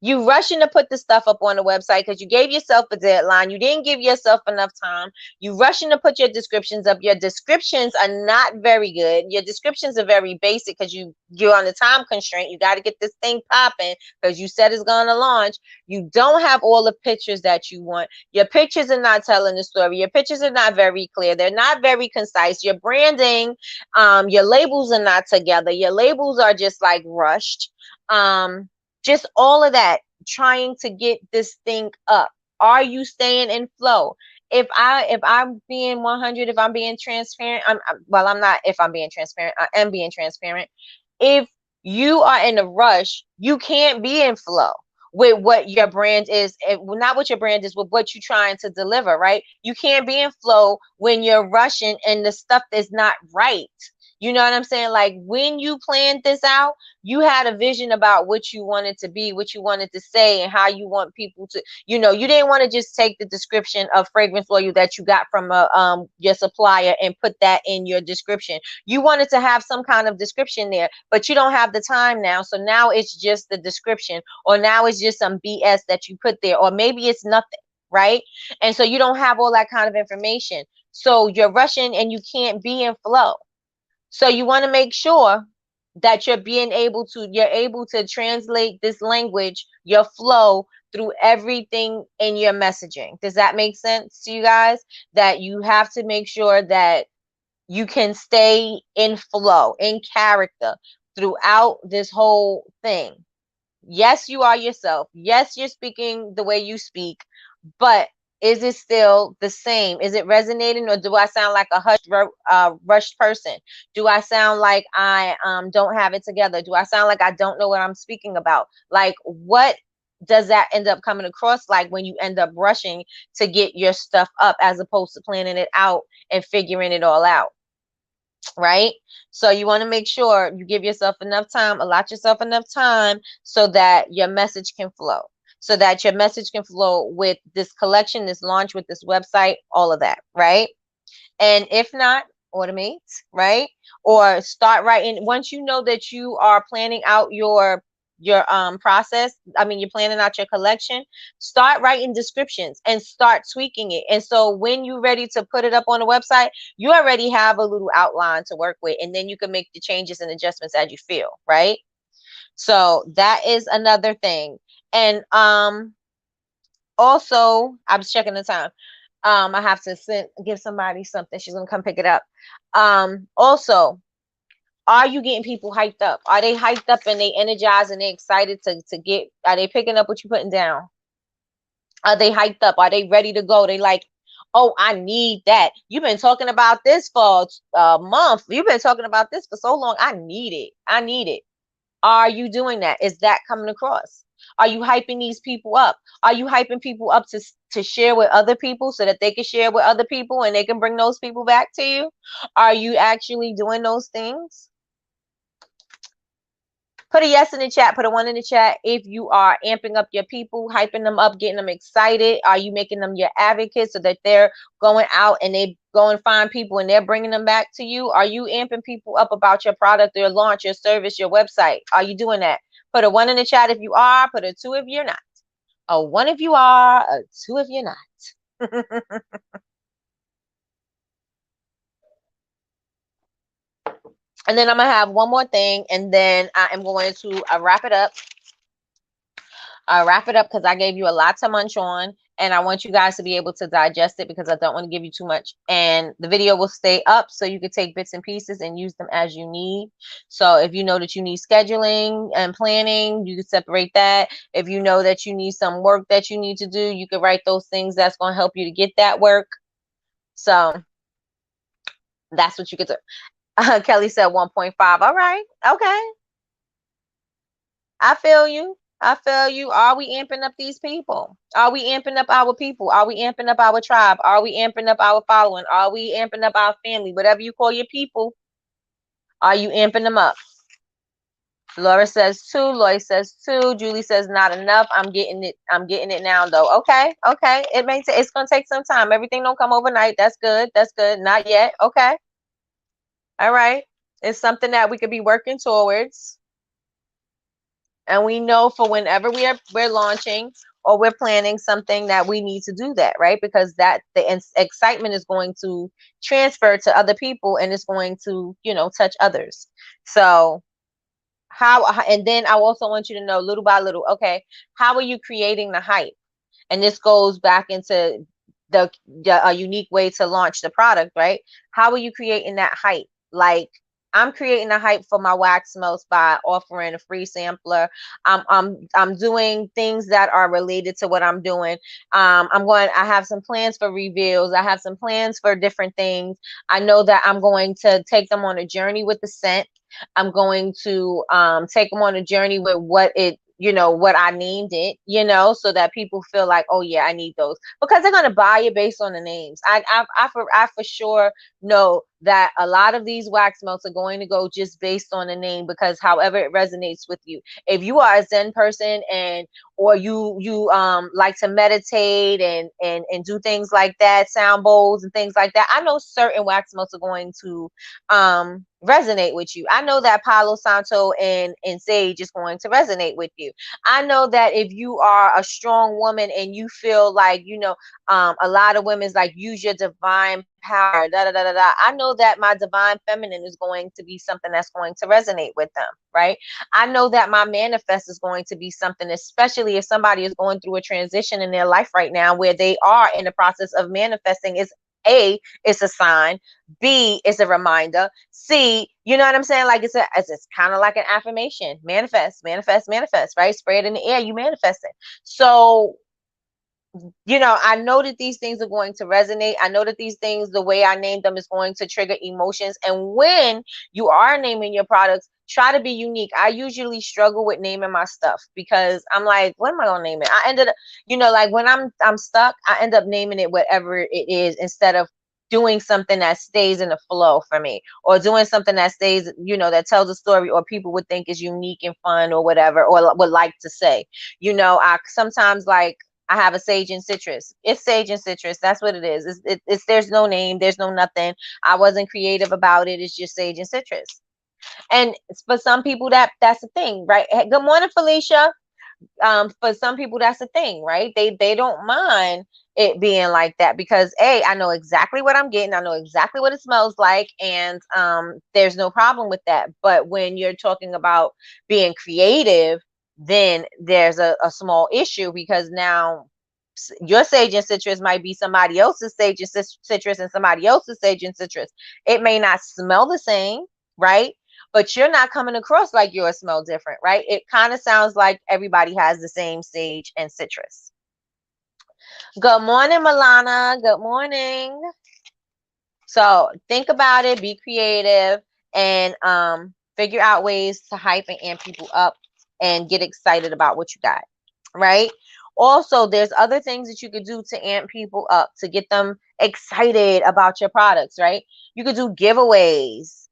You rushing to put the stuff up on the website because you gave yourself a deadline. You didn't give yourself enough time. You rushing to put your descriptions up. Your descriptions are not very good. Your descriptions are very basic because you're on a time constraint. You got to get this thing popping because you said it's going to launch. You don't have all the pictures that you want. Your pictures are not telling the story. Your pictures are not very clear. They're not very concise. Your branding, your labels are not together. Your labels are just like rushed. Just all of that, trying to get this thing up. Are you staying in flow? If I'm being 100, if I'm being transparent, I'm not. If I'm being transparent, I am being transparent. If you are in a rush, you can't be in flow with what your brand is, not what your brand is, with what you're trying to deliver, right? You can't be in flow when you're rushing and the stuff is not right. You know what I'm saying? Like when you planned this out, you had a vision about what you wanted to be, what you wanted to say, and how you want people to, you didn't want to just take the description of fragrance oil that you got from your supplier and put that in your description. You wanted to have some kind of description there, but you don't have the time now. So now it's just the description, or now it's just some BS that you put there, or maybe it's nothing, right? And so you don't have all that kind of information. So you're rushing and you can't be in flow. So you want to make sure that you're able to translate this language, your flow, through everything in your messaging. Does that make sense to you guys? That you have to make sure that you can stay in flow, in character throughout this whole thing. Yes, you are yourself. Yes, you're speaking the way you speak, but is it still the same? Is it resonating, or do I sound like a rushed person? Do I sound like I don't have it together? Do I sound like I don't know what I'm speaking about? Like, what does that end up coming across like when you end up rushing to get your stuff up as opposed to planning it out and figuring it all out? Right? So you want to make sure you give yourself enough time, allot yourself enough time so that your message can flow. So that your message can flow with this collection, this launch, with this website, all of that, right? And if not, automate, right? Or start writing. Once you know that you are planning out your process, I mean, you're planning out your collection, start writing descriptions and start tweaking it. And so when you're ready to put it up on the website, you already have a little outline to work with, and then you can make the changes and adjustments as you feel, right? So that is another thing. And also, I was checking the time. I have to give somebody something. She's gonna come pick it up. Also, are you getting people hyped up? Are they hyped up and they energized and they excited to get? Are they picking up what you're putting down? Are they hyped up? Are they ready to go? They like, oh, I need that. You've been talking about this for a month. You've been talking about this for so long. I need it. I need it. Are you doing that? Is that coming across? Are you hyping these people up? Are you hyping people up to share with other people so that they can share with other people and they can bring those people back to you? Are you actually doing those things? Put a yes in the chat. Put a 1 in the chat if you are amping up your people, hyping them up, getting them excited. Are you making them your advocates so that they're going out and they go and find people and they're bringing them back to you? Are you amping people up about your product, your launch, your service, your website? Are you doing that? Put a 1 in the chat if you are. Put a 2 if you're not. A 1 if you are. A 2 if you're not. And then I'm going to have one more thing, and then I am going to wrap it up. Wrap it up because I gave you a lot to munch on, and I want you guys to be able to digest it because I don't want to give you too much. And the video will stay up so you can take bits and pieces and use them as you need. So if you know that you need scheduling and planning, you can separate that. If you know that you need some work that you need to do, you can write those things that's going to help you to get that work. So that's what you could do. Kelly said 1.5. All right. Okay. I feel you. I feel you. Are we amping up these people? Are we amping up our people? Are we amping up our tribe? Are we amping up our following? Are we amping up our family? Whatever you call your people, are you amping them up? Laura says 2. Lloyd says 2. Julie says not enough. I'm getting it. I'm getting it now though. Okay. Okay. It's gonna take some time. Everything don't come overnight. That's good. That's good. Not yet. Okay. All right. It's something that we could be working towards. And we know for whenever we're launching or we're planning something that we need to do that, right? Because that the excitement is going to transfer to other people and it's going to, touch others. So and then I also want you to know little by little, okay, how are you creating the hype? And this goes back into a unique way to launch the product, right? How are you creating that hype? Like, I'm creating a hype for my wax melts by offering a free sampler. I'm doing things that are related to what I'm doing. I have some plans for reveals. I have some plans for different things. I know that I'm going to take them on a journey with the scent. I'm going to take them on a journey with what I named it, so that people feel like, oh yeah, I need those, because they're going to buy it based on the names. I for sure know that a lot of these wax melts are going to go just based on the name, because however it resonates with you. If you are a Zen person or you like to meditate and do things like that, sound bowls and things like that, I know certain wax melts are going to resonate with you. I know that Palo Santo and Sage is going to resonate with you. I know that if you are a strong woman and you feel like, a lot of women's like use your divine power, da da da da da. I know that my divine feminine is going to be something that's going to resonate with them, right? I know that my manifest is going to be something, especially if somebody is going through a transition in their life right now where they are in the process of manifesting. Is A, it's a sign. B, it's a reminder. C, you know what I'm saying? Like it's kind of like an affirmation. Manifest, manifest, manifest, right? Spray it in the air, you manifest it. So I know that these things are going to resonate. I know that these things, the way I named them, is going to trigger emotions. And when you are naming your products, try to be unique. I usually struggle with naming my stuff because I'm like, what am I gonna name it? I ended up, like when I'm stuck, I end up naming it whatever it is instead of doing something that stays in the flow for me, or doing something that stays, that tells a story or people would think is unique and fun or whatever, or would like to say. I sometimes like I have a sage and citrus. It's sage and citrus. That's what it is. It's there's no name. There's no nothing. I wasn't creative about it. It's just sage and citrus. And for some people, that's the thing, right? Hey, good morning, Felicia. For some people, that's the thing, right? They don't mind it being like that because I know exactly what I'm getting. I know exactly what it smells like, and there's no problem with that. But when you're talking about being creative, then there's a small issue because now your sage and citrus might be somebody else's sage and citrus and somebody else's sage and citrus. It may not smell the same, right? But you're not coming across like yours smell different, right? It kind of sounds like everybody has the same sage and citrus. Good morning, Milana. Good morning. So think about it, be creative, and figure out ways to hype and amp people up and get excited about what you got, right? Also, there's other things that you could do to amp people up to get them excited about your products, right? You could do giveaways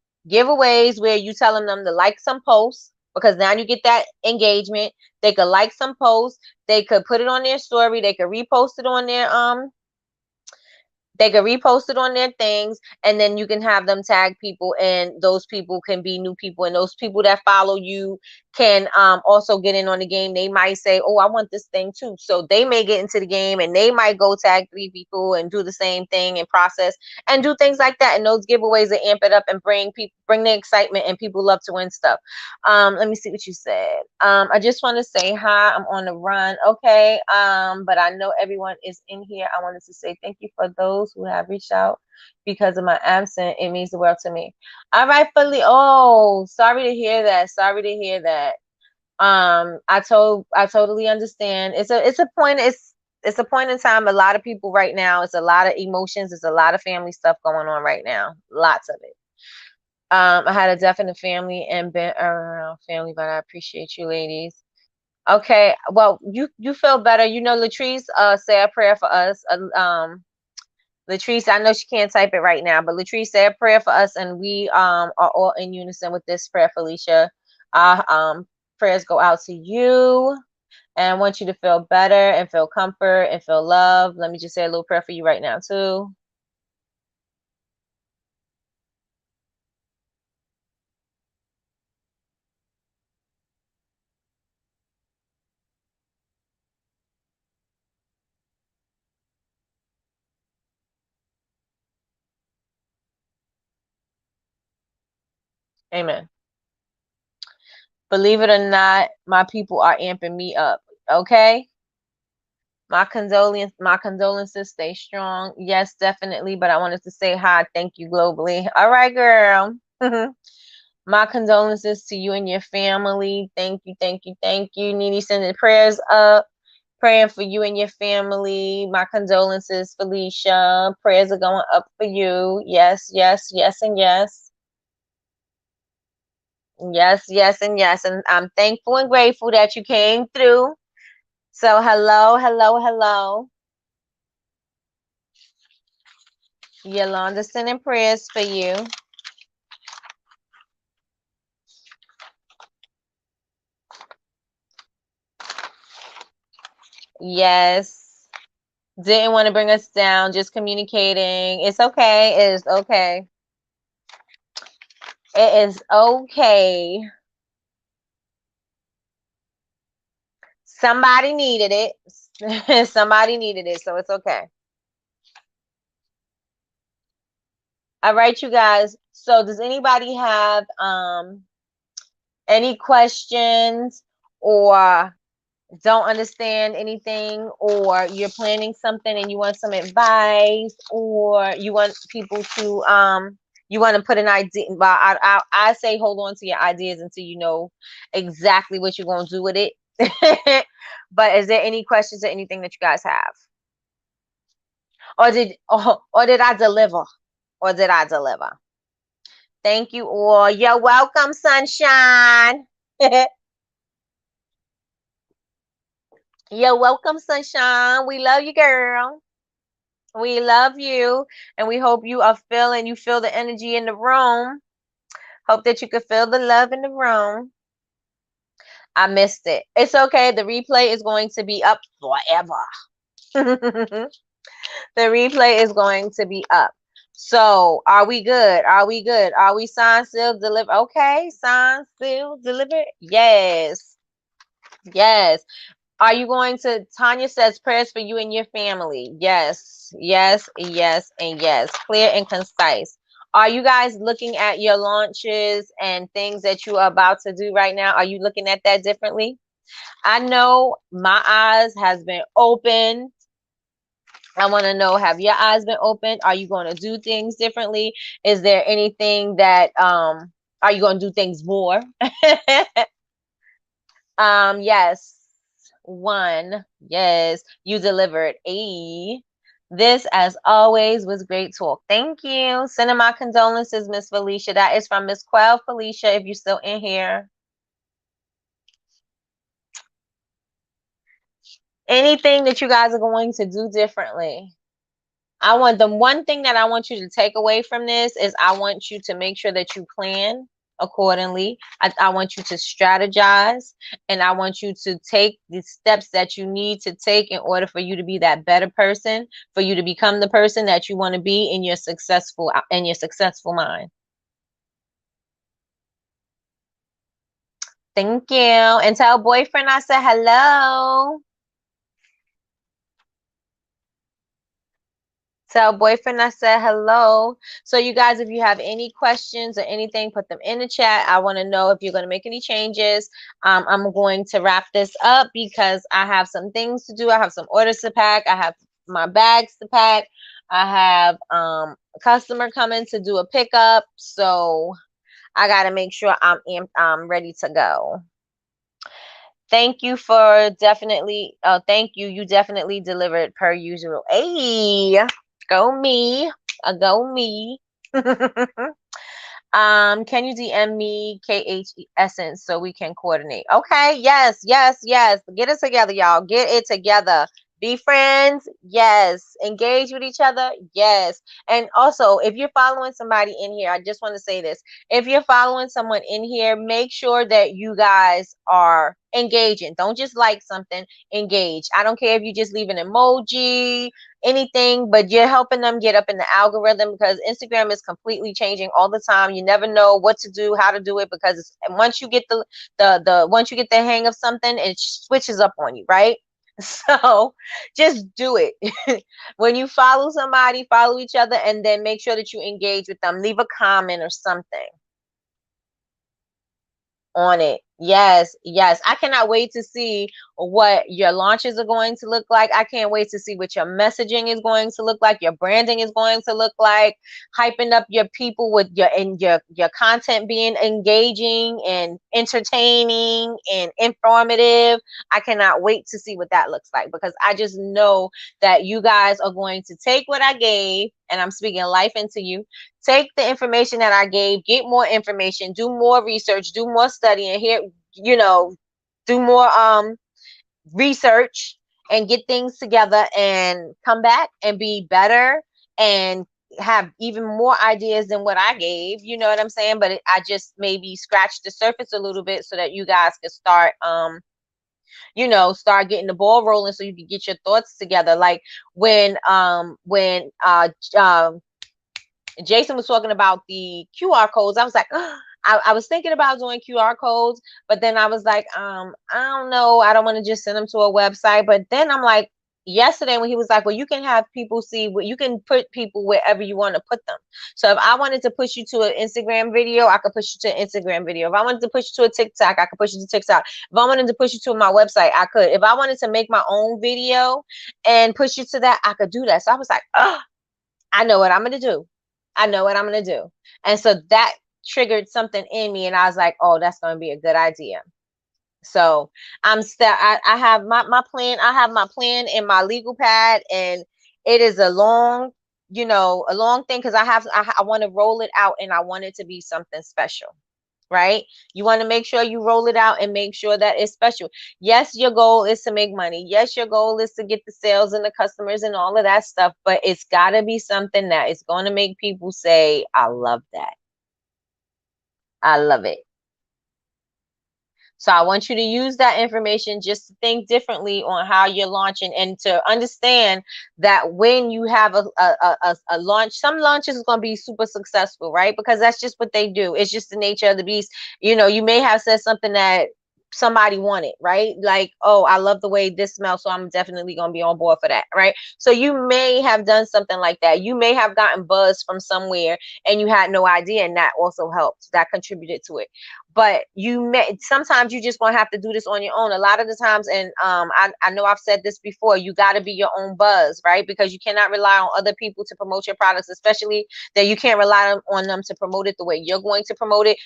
where you telling them to like some posts because now you get that engagement. They could like some posts, they could put it on their story, they could repost it on their they can repost it on their things, and then you can have them tag people, and those people can be new people, and those people that follow you can also get in on the game. They might say, oh, I want this thing too, so they may get into the game and they might go tag 3 people and do the same thing and process and do things like that. And those giveaways that amp it up and bring the excitement, and people love to win stuff. Let me see what you said. I just want to say hi. I'm on the run. Okay. But I know everyone is in here. I wanted to say thank you for those who have reached out because of my absence. It means the world to me. All right, Philly. Oh, sorry to hear that. Sorry to hear that. I totally understand. It's a point. It's a point in time. A lot of people right now. It's a lot of emotions. It's a lot of family stuff going on right now. Lots of it. I had a death in the family and been around family, but I appreciate you ladies. Okay, well, you feel better. Latrice say a prayer for us. Latrice, I know she can't type it right now, but Latrice say a prayer for us, and we are all in unison with this prayer, Felicia. Prayers go out to you, and I want you to feel better and feel comfort and feel love. Let me just say a little prayer for you right now, too. Amen. Believe it or not, my people are amping me up. Okay. My condolences. Stay strong. Yes, definitely. But I wanted to say hi. Thank you globally. All right, girl. My condolences to you and your family. Thank you, thank you, thank you. Nene sending prayers up, praying for you and your family. My condolences, Felicia. Prayers are going up for you. Yes, yes, yes, and yes. Yes, yes, and yes. And I'm thankful and grateful that you came through. So hello, hello, hello. Yolanda sending prayers for you. Yes. Didn't want to bring us down, just communicating. It's okay. It is okay. It is okay. Somebody needed it. Somebody needed it, so it's okay. All right, you guys. So does anybody have any questions, or don't understand anything, or you're planning something and you want some advice, or you want people to you want to put an idea, well, I say hold on to your ideas until you know exactly what you're going to do with it. But is there any questions or anything that you guys have, or did I deliver, or did I deliver? Thank you all. You're welcome, sunshine. You're welcome, sunshine. We love you, girl. We love you, and we hope you feel the energy in the room. Hope that you could feel the love in the room. I missed it. It's okay. The replay is going to be up forever. The replay is going to be up. So, are we good? Are we good? Are we signed, sealed, delivered? Okay, signed, sealed, delivered. Yes. Yes. Are you going to, Tanya says, prayers for you and your family? Yes, yes, yes, and yes. Clear and concise. Are you guys looking at your launches and things that you are about to do right now? Are you looking at that differently? I know my eyes has been opened. I want to know, have your eyes been opened? Are you going to do things differently? Is there anything that are you going to do things more? Yes. One. Yes, you delivered. This, as always, was great talk. Thank you. Sending my condolences, Miss Felicia. That is from Miss Quell Felicia, if you're still in here. Anything that you guys are going to do differently? The one thing that I want you to take away from this is I want you to make sure that you plan accordingly. I want you to strategize, and I want you to take the steps that you need to take in order for you to be that better person, for you to become the person that you want to be in your successful mind. Thank you. And tell boyfriend I said hello. Tell boyfriend I said hello. So you guys, if you have any questions or anything, put them in the chat. I want to know if you're going to make any changes. I'm going to wrap this up because I have some things to do. I have some orders to pack. I have my bags to pack. I have a customer coming to do a pickup. So I got to make sure I'm ready to go. Thank you for definitely, thank you. You definitely delivered per usual. Hey. Go me. Go me. Can you DM me KH Essence so we can coordinate? Okay, yes, yes, yes. Get it together, y'all. Get it together. Be friends, yes. Engage with each other, yes. And also, if you're following somebody in here, I just want to say this. If you're following someone in here, make sure that you guys are engaging. Don't just like something, engage. I don't care if you just leave an emoji, anything, but you're helping them get up in the algorithm, because Instagram is completely changing all the time. You never know what to do, how to do it, because once you get once you get the hang of something, it switches up on you, right? So just do it. When you follow somebody, follow each other, and then make sure that you engage with them. Leave a comment or something on it. Yes, yes. I cannot wait to see what your launches are going to look like. I can't wait to see what your messaging is going to look like, your branding is going to look like, hyping up your people with your content being engaging and entertaining and informative. I cannot wait to see what that looks like, because I just know that you guys are going to take what I gave, and I'm speaking life into you. Take the information that I gave, get more information, do more research, do more studying here, do more research, and get things together, and come back and be better and have even more ideas than what I gave. You know what I'm saying? But I just maybe scratched the surface a little bit so that you guys could start start getting the ball rolling, so you can get your thoughts together. Like when Jason was talking about the QR codes, I was like, I was thinking about doing QR codes, but then I was like, I don't know. I don't want to just send them to a website. But then I'm like, yesterday when he was like, well, you can have people see what you can put people wherever you want to put them. So if I wanted to push you to an Instagram video, I could push you to an Instagram video. If I wanted to push you to a TikTok, I could push you to TikTok. If I wanted to push you to my website, I could. If I wanted to make my own video and push you to that, I could do that. So I was like, oh, I know what I'm going to do. I know what I'm going to do. And so that triggered something in me. And I was like, oh, that's going to be a good idea. So I'm still, I have my plan. I have my plan in my legal pad, and it is a long, a long thing because I want to roll it out, and I want it to be something special. Right? You want to make sure you roll it out and make sure that it's special. Yes, your goal is to make money. Yes, your goal is to get the sales and the customers and all of that stuff, but it's got to be something that is going to make people say, I love that. I love it. So I want you to use that information just to think differently on how you're launching, and to understand that when you have a launch, some launches is going to be super successful, right? Because that's just what they do. It's just the nature of the beast. You may have said something that somebody wanted, right? Like, oh, I love the way this smells, so I'm definitely going to be on board for that, right? So you may have done something like that. You may have gotten buzz from somewhere and you had no idea, and that also helped. That contributed to it. But sometimes you just gonna have to do this on your own. A lot of the times, and I know I've said this before, you got to be your own buzz, right? Because you cannot rely on other people to promote your products, especially that you can't rely on them to promote it the way you're going to promote it.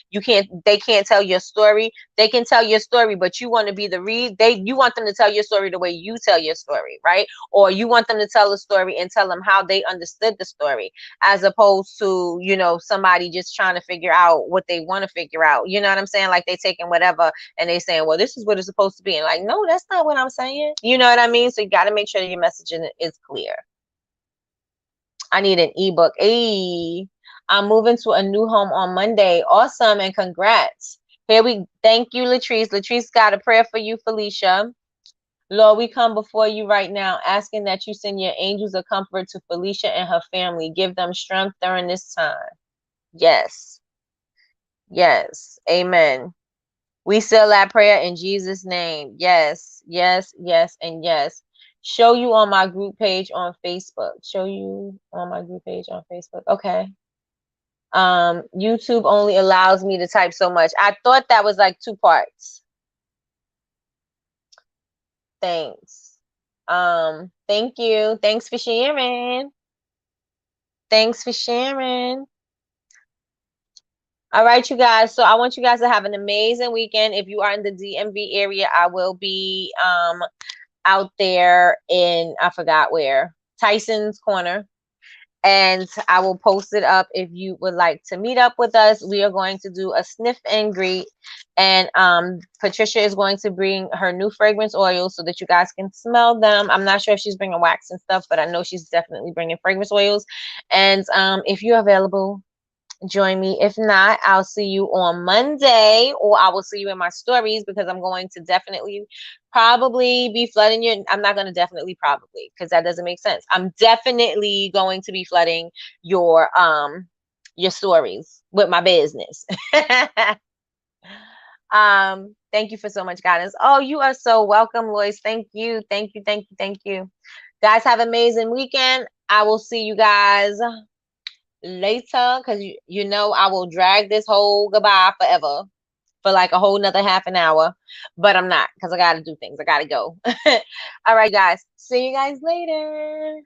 They can't tell your story. They can tell your story, but you want to be you want them to tell your story the way you tell your story, right? Or you want them to tell a story and tell them how they understood the story, as opposed to, somebody just trying to figure out what they want to figure out. You know what I'm saying? Like they taking whatever and they saying, well, this is what it's supposed to be. And like, no, that's not what I'm saying. You know what I mean? So you got to make sure your messaging is clear. I need an ebook. Hey, I'm moving to a new home on Monday. Awesome. And congrats. Thank you, Latrice. Latrice got a prayer for you, Felicia. Lord, we come before you right now, asking that you send your angels of comfort to Felicia and her family. Give them strength during this time. Yes. Yes. Amen. We seal that prayer in Jesus' name. Yes, yes, yes, and yes. Show you on my group page on Facebook. Show you on my group page on Facebook. Okay. YouTube only allows me to type so much. I thought that was like 2 parts. Thanks. Thank you. Thanks for sharing. Thanks for sharing. All right, you guys. So I want you guys to have an amazing weekend. If you are in the DMV area, I will be out there in, I forgot where, Tyson's Corner. And I will post it up if you would like to meet up with us. We are going to do a sniff and greet. And Patricia is going to bring her new fragrance oils so that you guys can smell them. I'm not sure if she's bringing wax and stuff, but I know she's definitely bringing fragrance oils. And if you're available, join me. If not, I'll see you on Monday, or I will see you in my stories, because I'm going to definitely probably be flooding your, I'm not going to definitely probably, because that doesn't make sense. I'm definitely going to be flooding your stories with my business. Thank you for so much guidance. Oh, you are so welcome, Lois. Thank you. Thank you. Thank you. Thank you. Guys, have an amazing weekend. I will see you guys later, because I will drag this whole goodbye forever for like a whole nother half an hour, but I'm not, because I gotta do things. I gotta go. All right, guys, see you guys later.